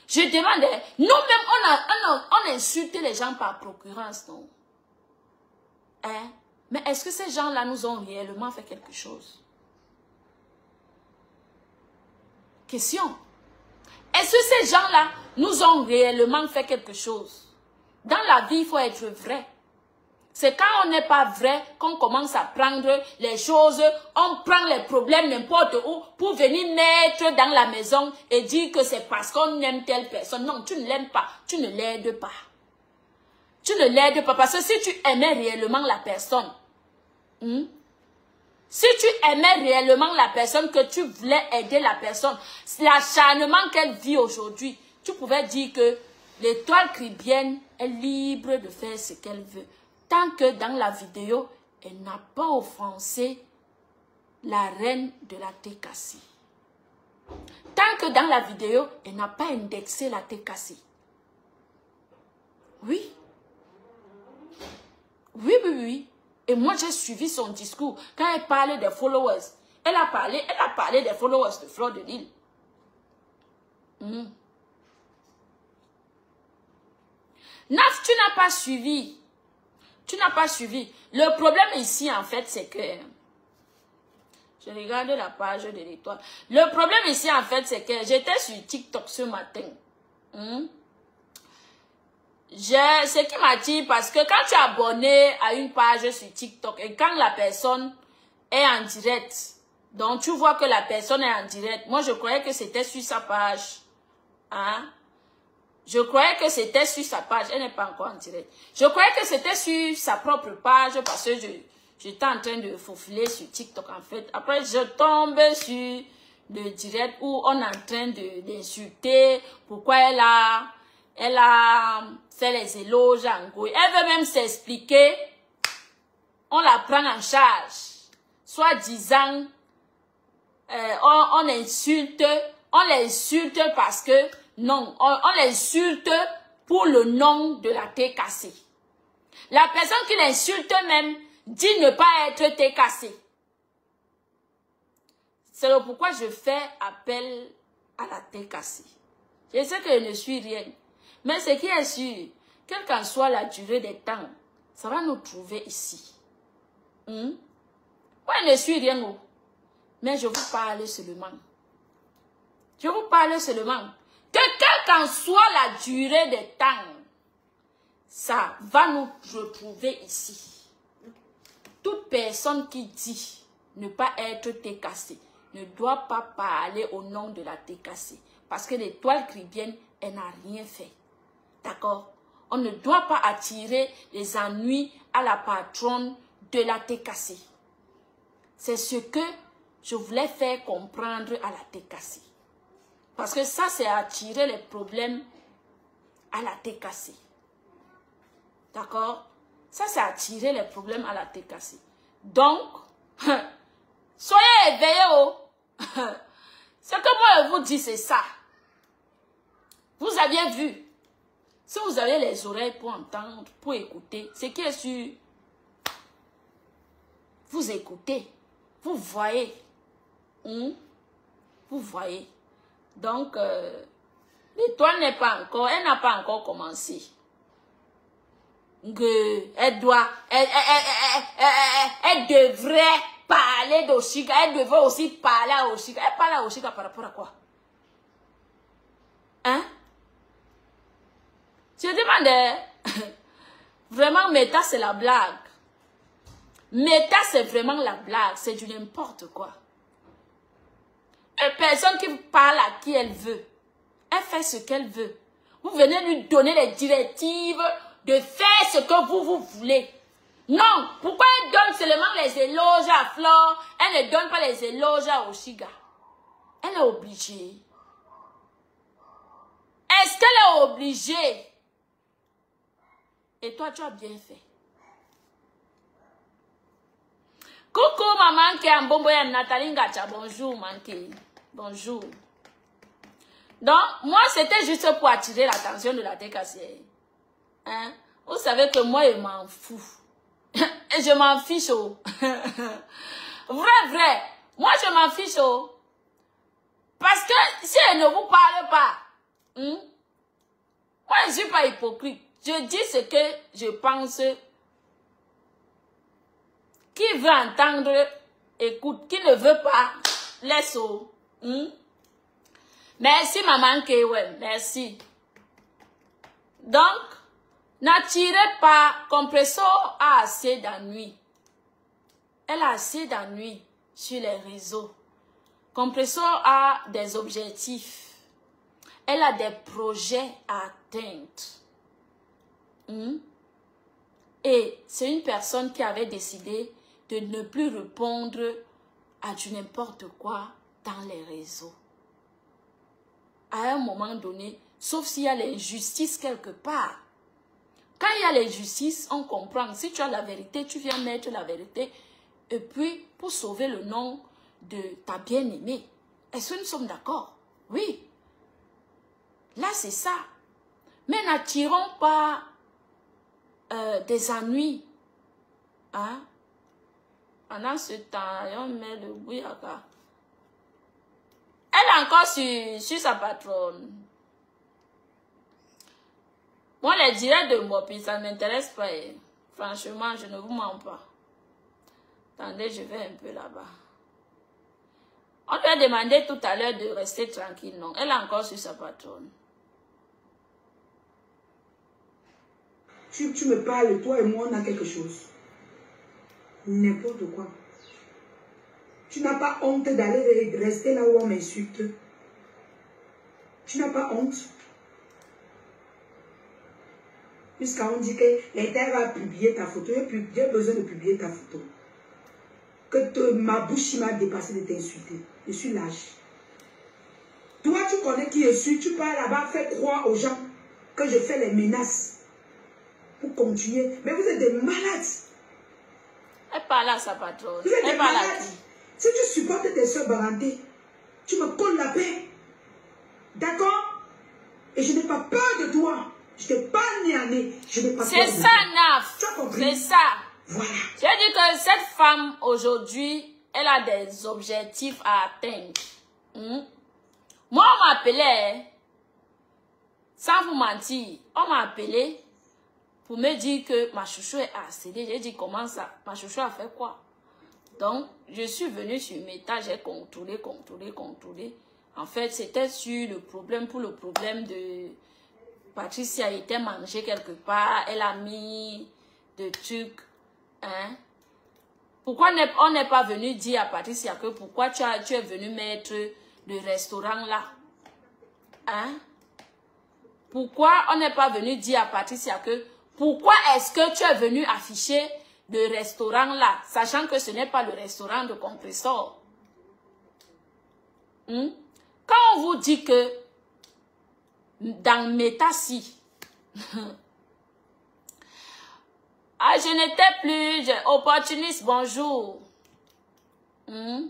Je demande, nous-mêmes, on insulte les gens par procurance, non? Hein? Mais est-ce que ces gens-là nous ont réellement fait quelque chose? Question. Est-ce que ces gens-là nous ont réellement fait quelque chose? Dans la vie, il faut être vrai. C'est quand on n'est pas vrai qu'on commence à prendre les choses, on prend les problèmes n'importe où pour venir mettre dans la maison et dire que c'est parce qu'on aime telle personne. Non, tu ne l'aimes pas, tu ne l'aides pas. Tu ne l'aides pas parce que si tu aimais réellement la personne, si tu aimais réellement la personne, que tu voulais aider la personne, l'acharnement qu'elle vit aujourd'hui, tu pouvais dire que l'étoile cribienne est libre de faire ce qu'elle veut. Tant que dans la vidéo, elle n'a pas offensé la reine de la Tekassi. Tant que dans la vidéo, elle n'a pas indexé la Tekassi. Oui. Oui, oui, oui. Et moi, j'ai suivi son discours. Quand elle parlait des followers, elle a parlé des followers de Fleur de Lille. Naf, tu n'as pas suivi. Tu n'as pas suivi. Le problème ici, en fait, c'est que Je regarde la page de l'Étoile. Le problème ici, en fait, c'est que j'étais sur TikTok ce matin. Ce qui m'attire, parce que quand tu es abonné à une page sur TikTok, et quand la personne est en direct, donc tu vois que la personne est en direct. Moi, je croyais que c'était sur sa page. Hein? Je croyais que c'était sur sa page. Elle n'est pas encore en direct. Je croyais que c'était sur sa propre page parce que j'étais en train de faufiler sur TikTok en fait. Après, je tombe sur le direct où on est en train d'insulter. Pourquoi elle a fait les éloges en gros. Elle veut même s'expliquer. On la prend en charge. Soit disant, on l'insulte parce que non, on l'insulte pour le nom de la TKC. La personne qui l'insulte même dit ne pas être TKC. C'est pourquoi je fais appel à la TKC. Je sais que je ne suis rien. Mais ce qui est sûr, quelle qu'en soit la durée des temps, ça va nous trouver ici. Moi, je ne suis rien. Mais je vous parle seulement. Je vous parle seulement. Que quelle qu'en soit la durée des temps, ça va nous retrouver ici. Toute personne qui dit ne pas être TKC ne doit pas parler au nom de la TKC. Parce que l'Étoile Caribbeenne, elle n'a rien fait. D'accord? On ne doit pas attirer les ennuis à la patronne de la TKC. C'est ce que je voulais faire comprendre à la TKC. Parce que ça, c'est attirer les problèmes à la TKC. D'accord? Ça, c'est attirer les problèmes à la TKC. Donc, soyez éveillés. Oh. Ce que moi, je vous dis, c'est ça. Vous aviez vu. Si vous avez les oreilles pour entendre, pour écouter, ce qui est sûr, vous écoutez, vous voyez. Vous voyez. Donc, l'Étoile n'est pas encore, elle n'a pas encore commencé. Elle devrait parler d'Oshiga, elle devrait aussi parler à Oshiga. Elle parle à Oshiga par rapport à quoi? Hein? Je demande, vraiment, Meta, c'est la blague. Meta, c'est vraiment la blague, c'est du n'importe quoi. Une personne qui parle à qui elle veut, elle fait ce qu'elle veut. Vous venez lui donner les directives de faire ce que vous voulez. Non, pourquoi elle donne seulement les éloges à Flore, elle ne donne pas les éloges à Oshiga? Elle est obligée. Est-ce qu'elle est obligée? Et toi, tu as bien fait. Coucou maman qui est en Bomboya Nathalie Ngacha, bonjour manqué. Bonjour. Donc, moi, c'était juste pour attirer l'attention de la TKC. Hein? Vous savez que moi, je m'en fous. Et je m'en fiche. Oh. Vrai. Moi, je m'en fiche. Oh. Parce que si elle ne vous parle pas, moi, je ne suis pas hypocrite. Je dis ce que je pense. Qui veut entendre, écoute. Qui ne veut pas, laisse. Oh. Merci, maman Kewen. Merci. Donc, n'attirez pas. Compressor a assez d'ennuis. Elle a assez d'ennuis sur les réseaux. Compressor a des objectifs. Elle a des projets à atteindre. Et c'est une personne qui avait décidé de ne plus répondre à du n'importe quoi dans les réseaux. À un moment donné, sauf s'il y a l'injustice quelque part. Quand il y a l'injustice, on comprend. Si tu as la vérité, tu viens mettre la vérité. Et puis, pour sauver le nom de ta bien-aimée. Est-ce que nous sommes d'accord? Oui. Là, c'est ça. Mais n'attirons pas des ennuis. Hein? Pendant ce temps, on met le bouillaka. Elle est encore sur sa patronne. Moi, les directs de Mopi, ça ne m'intéresse pas. Franchement, je ne vous mens pas. Attendez, je vais un peu là-bas. On lui a demandé tout à l'heure de rester tranquille, non. Elle est encore sur sa patronne. Tu me parles, toi et moi, on a quelque chose. N'importe quoi. Tu n'as pas honte d'aller rester là où on m'insulte. Tu n'as pas honte. Puisqu'on dit que l'État va publier ta photo, j'ai besoin de publier ta photo. Ma bouche m'a dépassé de t'insulter. Je suis lâche. Toi, tu connais qui je suis. Tu pars là-bas, fais croire aux gens que je fais les menaces pour continuer. Mais vous êtes des malades. Elle parle à sa patronne. Vous êtes des Elle parle à malades. qui? Si tu supportes tes soeurs Baranté, tu me colles la paix. D'accord? Et je n'ai pas peur de toi. Je t'ai pas né à nez. Je n'ai pas peur de toi. C'est ça, Naf. Tu as compris? C'est ça. Voilà. J'ai dit que cette femme, aujourd'hui, elle a des objectifs à atteindre. Moi, on m'appelait, sans vous mentir, on m'a appelé pour me dire que ma chouchou est harcelée. J'ai dit, comment ça? Ma chouchou a fait quoi? Donc, je suis venue sur Meta, j'ai contrôlé. En fait, c'était sur le problème, pour le problème de... Patricia était mangée quelque part, elle a mis des trucs, hein. Pourquoi on n'est pas venu dire à Patricia que pourquoi tu es venu mettre le restaurant là, hein? Pourquoi on n'est pas venu dire à Patricia que pourquoi est-ce que tu es venu afficher le restaurant là, sachant que ce n'est pas le restaurant de Compressor? Quand on vous dit que dans Métassi, je n'étais plus opportuniste, bonjour. Je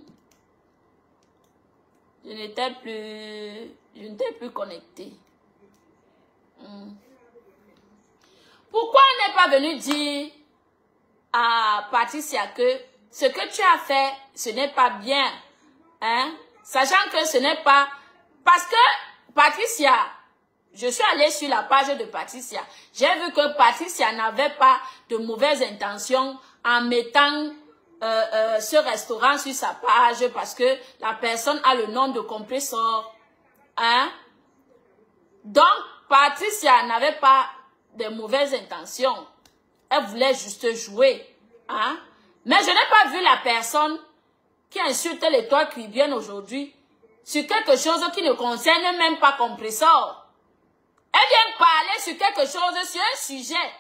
n'étais plus connectée. Pourquoi on n'est pas venu dire à Patricia que ce que tu as fait, ce n'est pas bien, hein? Sachant que ce n'est pas... Parce que Patricia, je suis allée sur la page de Patricia. J'ai vu que Patricia n'avait pas de mauvaises intentions en mettant ce restaurant sur sa page parce que la personne a le nom de Compressor. Hein? Donc, Patricia n'avait pas de mauvaises intentions. Elle voulait juste jouer. Hein? Mais je n'ai pas vu la personne qui insulte les toits cuiviennes aujourd'hui sur quelque chose qui ne concerne même pas Compressor. Elle vient parler sur quelque chose, sur un sujet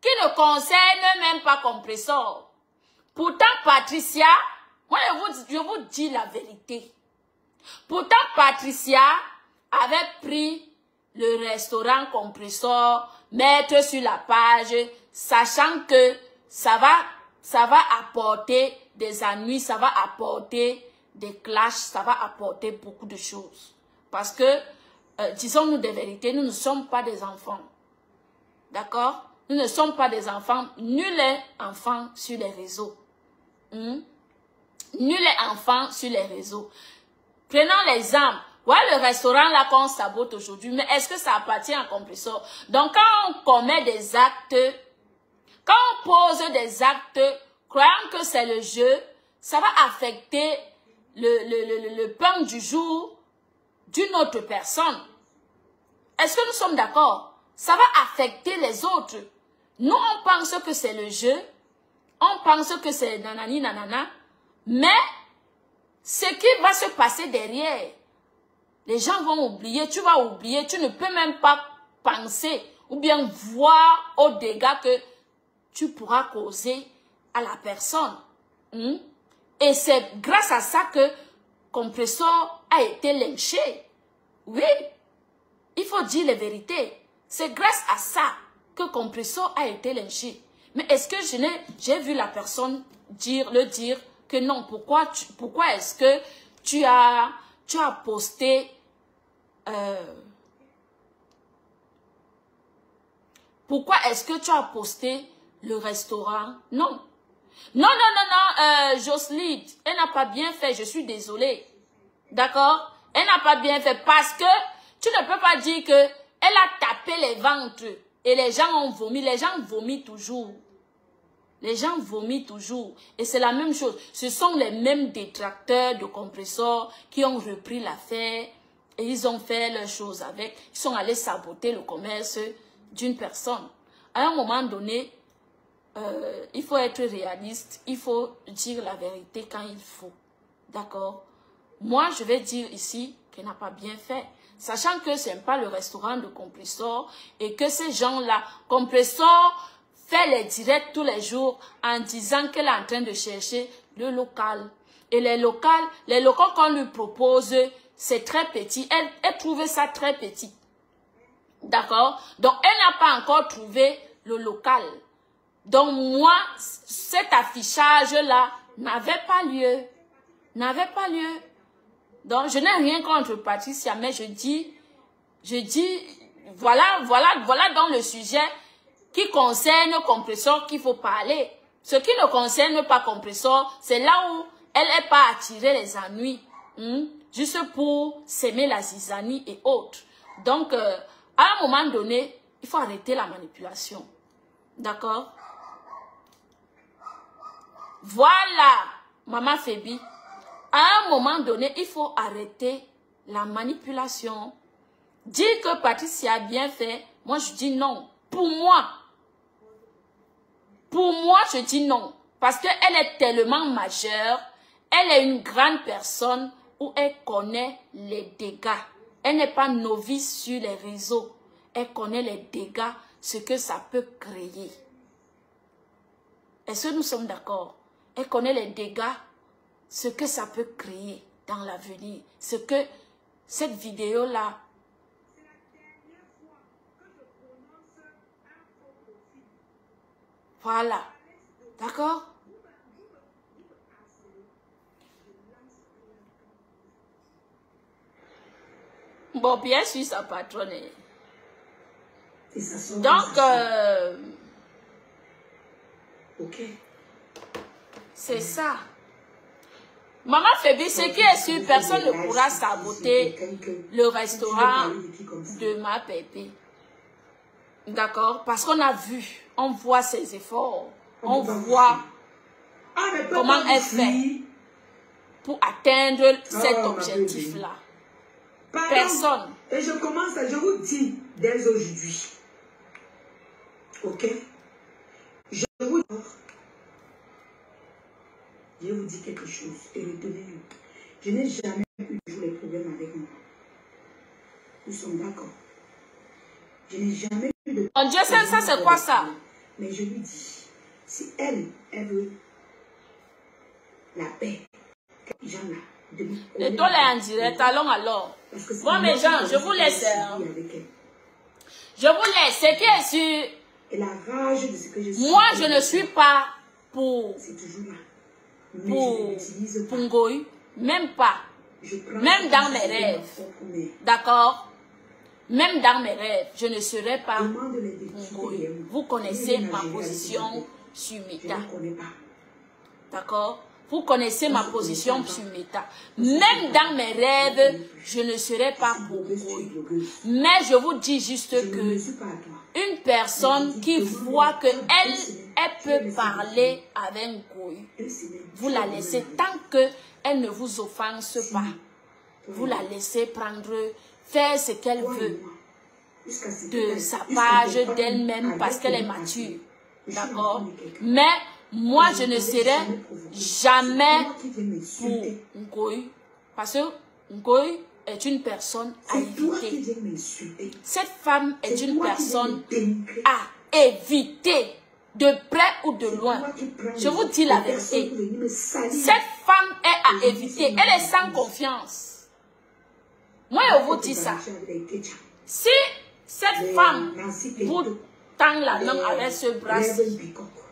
qui ne concerne même pas Compressor. Pourtant, Patricia, moi je vous dis la vérité. Pourtant, Patricia avait pris le restaurant Compressor, mettre sur la page, sachant que ça va apporter des ennuis, ça va apporter des clashs, ça va apporter beaucoup de choses. Parce que, disons-nous des vérités, nous ne sommes pas des enfants. D'accord? Nous ne sommes pas des enfants. Nul est enfant sur les réseaux. Nul est enfant sur les réseaux. Prenons l'exemple. Ouais, le restaurant là qu'on sabote aujourd'hui, mais est-ce que ça appartient à Compressor? Donc, quand on commet des actes, quand on pose des actes, croyant que c'est le jeu, ça va affecter le pain du jour d'une autre personne. Est-ce que nous sommes d'accord? Ça va affecter les autres. Nous, on pense que c'est le jeu. On pense que c'est nanani nanana. Mais ce qui va se passer derrière, les gens vont oublier. Tu vas oublier. Tu ne peux même pas penser ou bien voir aux dégâts que tu pourras causer à la personne. Et c'est grâce à ça que Compressor a été lynché. Oui, il faut dire la vérité. C'est grâce à ça que Compressor a été lynché. Mais est-ce que j'ai vu la personne le dire que non, pourquoi est-ce que tu as posté pourquoi est-ce que tu as posté le restaurant? Non. Non, Jocelyne, elle n'a pas bien fait, je suis désolée. D'accord? Elle n'a pas bien fait parce que tu ne peux pas dire que elle a tapé les ventres et les gens ont vomi. Les gens vomissent toujours. Les gens vomissent toujours. Et c'est la même chose. Ce sont les mêmes détracteurs de compresseurs qui ont repris l'affaire et ils ont fait leurs choses avec. Ils sont allés saboter le commerce d'une personne. À un moment donné, il faut être réaliste. Il faut dire la vérité quand il faut. D'accord? Moi, je vais dire ici qu'elle n'a pas bien fait. Sachant que ce n'est pas le restaurant de compresseurs et que ces gens-là, compresseurs, fait les directs tous les jours en disant qu'elle est en train de chercher le local. Et les locaux qu'on lui propose, c'est très petit. Elle trouvait ça très petit. D'accord? Donc, elle n'a pas encore trouvé le local. Donc, moi, cet affichage-là n'avait pas lieu. N'avait pas lieu. Donc, je n'ai rien contre Patricia, mais je dis, voilà dans le sujet qui concerne compresseur qu'il faut parler. Ce qui ne concerne pas compresseur, c'est là où elle n'est pas attirée les ennuis. Juste pour s'aimer la zizanie et autres. Donc, à un moment donné, il faut arrêter la manipulation. D'accord? Voilà, Maman Fébi. À un moment donné, il faut arrêter la manipulation. Dire que Patricia a bien fait, moi je dis non. Pour moi, je dis non. Parce qu'elle est tellement majeure, elle est une grande personne où elle connaît les dégâts. Elle n'est pas novice sur les réseaux. Elle connaît les dégâts, ce que ça peut créer. Est-ce que nous sommes d'accord? Elle connaît les dégâts, ce que ça peut créer dans l'avenir. Ce que cette vidéo-là... Voilà. D'accord? Bon, bien sûr, sa patronne. Donc, c'est ça. Maman Fébi, ce qui est sûr, personne ne pourra saboter le restaurant de ma pépé. D'accord? Parce qu'on a vu, on voit ses efforts, on voit comment elle fait pour atteindre cet objectif-là. Personne. Et je commence à, je vous dis dès aujourd'hui, ok? Je vous dis quelque chose et retenez-le. Je n'ai jamais eu toujours les problèmes avec moi. Nous sommes d'accord. Je n'ai jamais eu de... Oh Dieu sait, ça c'est quoi ça? Mais je lui dis, si elle veut la paix, j'en ai. Le tour est en direct, allons alors. Bon mes gens, je vous laisse. Je vous laisse, ce qui est sûr. Et la rage de ce que je suis. Moi, je ne suis pas pour... C'est toujours là. Pour Ngoï, même pas. Même dans mes rêves. D'accord? Même dans mes rêves, je ne serai pas pour Ngoï. Vous connaissez ma position sur Meta. D'accord? Vous connaissez ma position sur Meta. Même dans mes rêves, je ne serai pas pour Ngoï. Mais je vous dis juste que une personne qui voit qu'elle peut parler avec Ngoï, vous la laissez tant qu'elle ne vous offense pas. Vous la laissez prendre, faire ce qu'elle veut de sa page d'elle-même parce qu'elle est mature. D'accord? Mais moi, je ne serai jamais pour Ngoï parce que Ngoï est une personne à éviter. Cette femme est une personne à éviter de près ou de loin. Je vous dis la vérité. Cette femme est à éviter. Elle est sans confiance. Moi, je vous dis ça. Si cette femme vous tend la main avec ce bras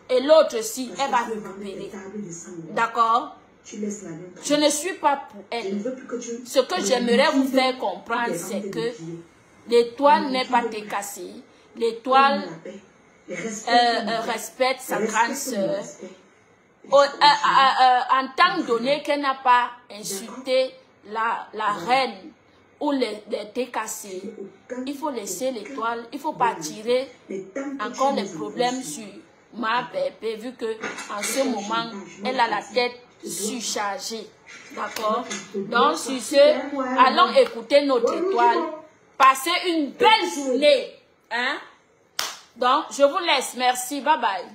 et l'autre aussi, elle va récupérer. D'accord? Je ne suis pas pour elle. Ce que j'aimerais vous faire comprendre, c'est que l'étoile n'est pas décassée. L'étoile respecte sa grande sœur. En tant donné qu'elle n'a pas insulté la reine ou les décassés, il faut laisser l'étoile. Il ne faut pas tirer encore les problèmes sur ma bébé, vu que en ce moment, elle a la tête surchargée. D'accord? Donc, sur ce, allons écouter notre étoile. Passez une belle journée. Hein? Donc, je vous laisse. Merci. Bye bye.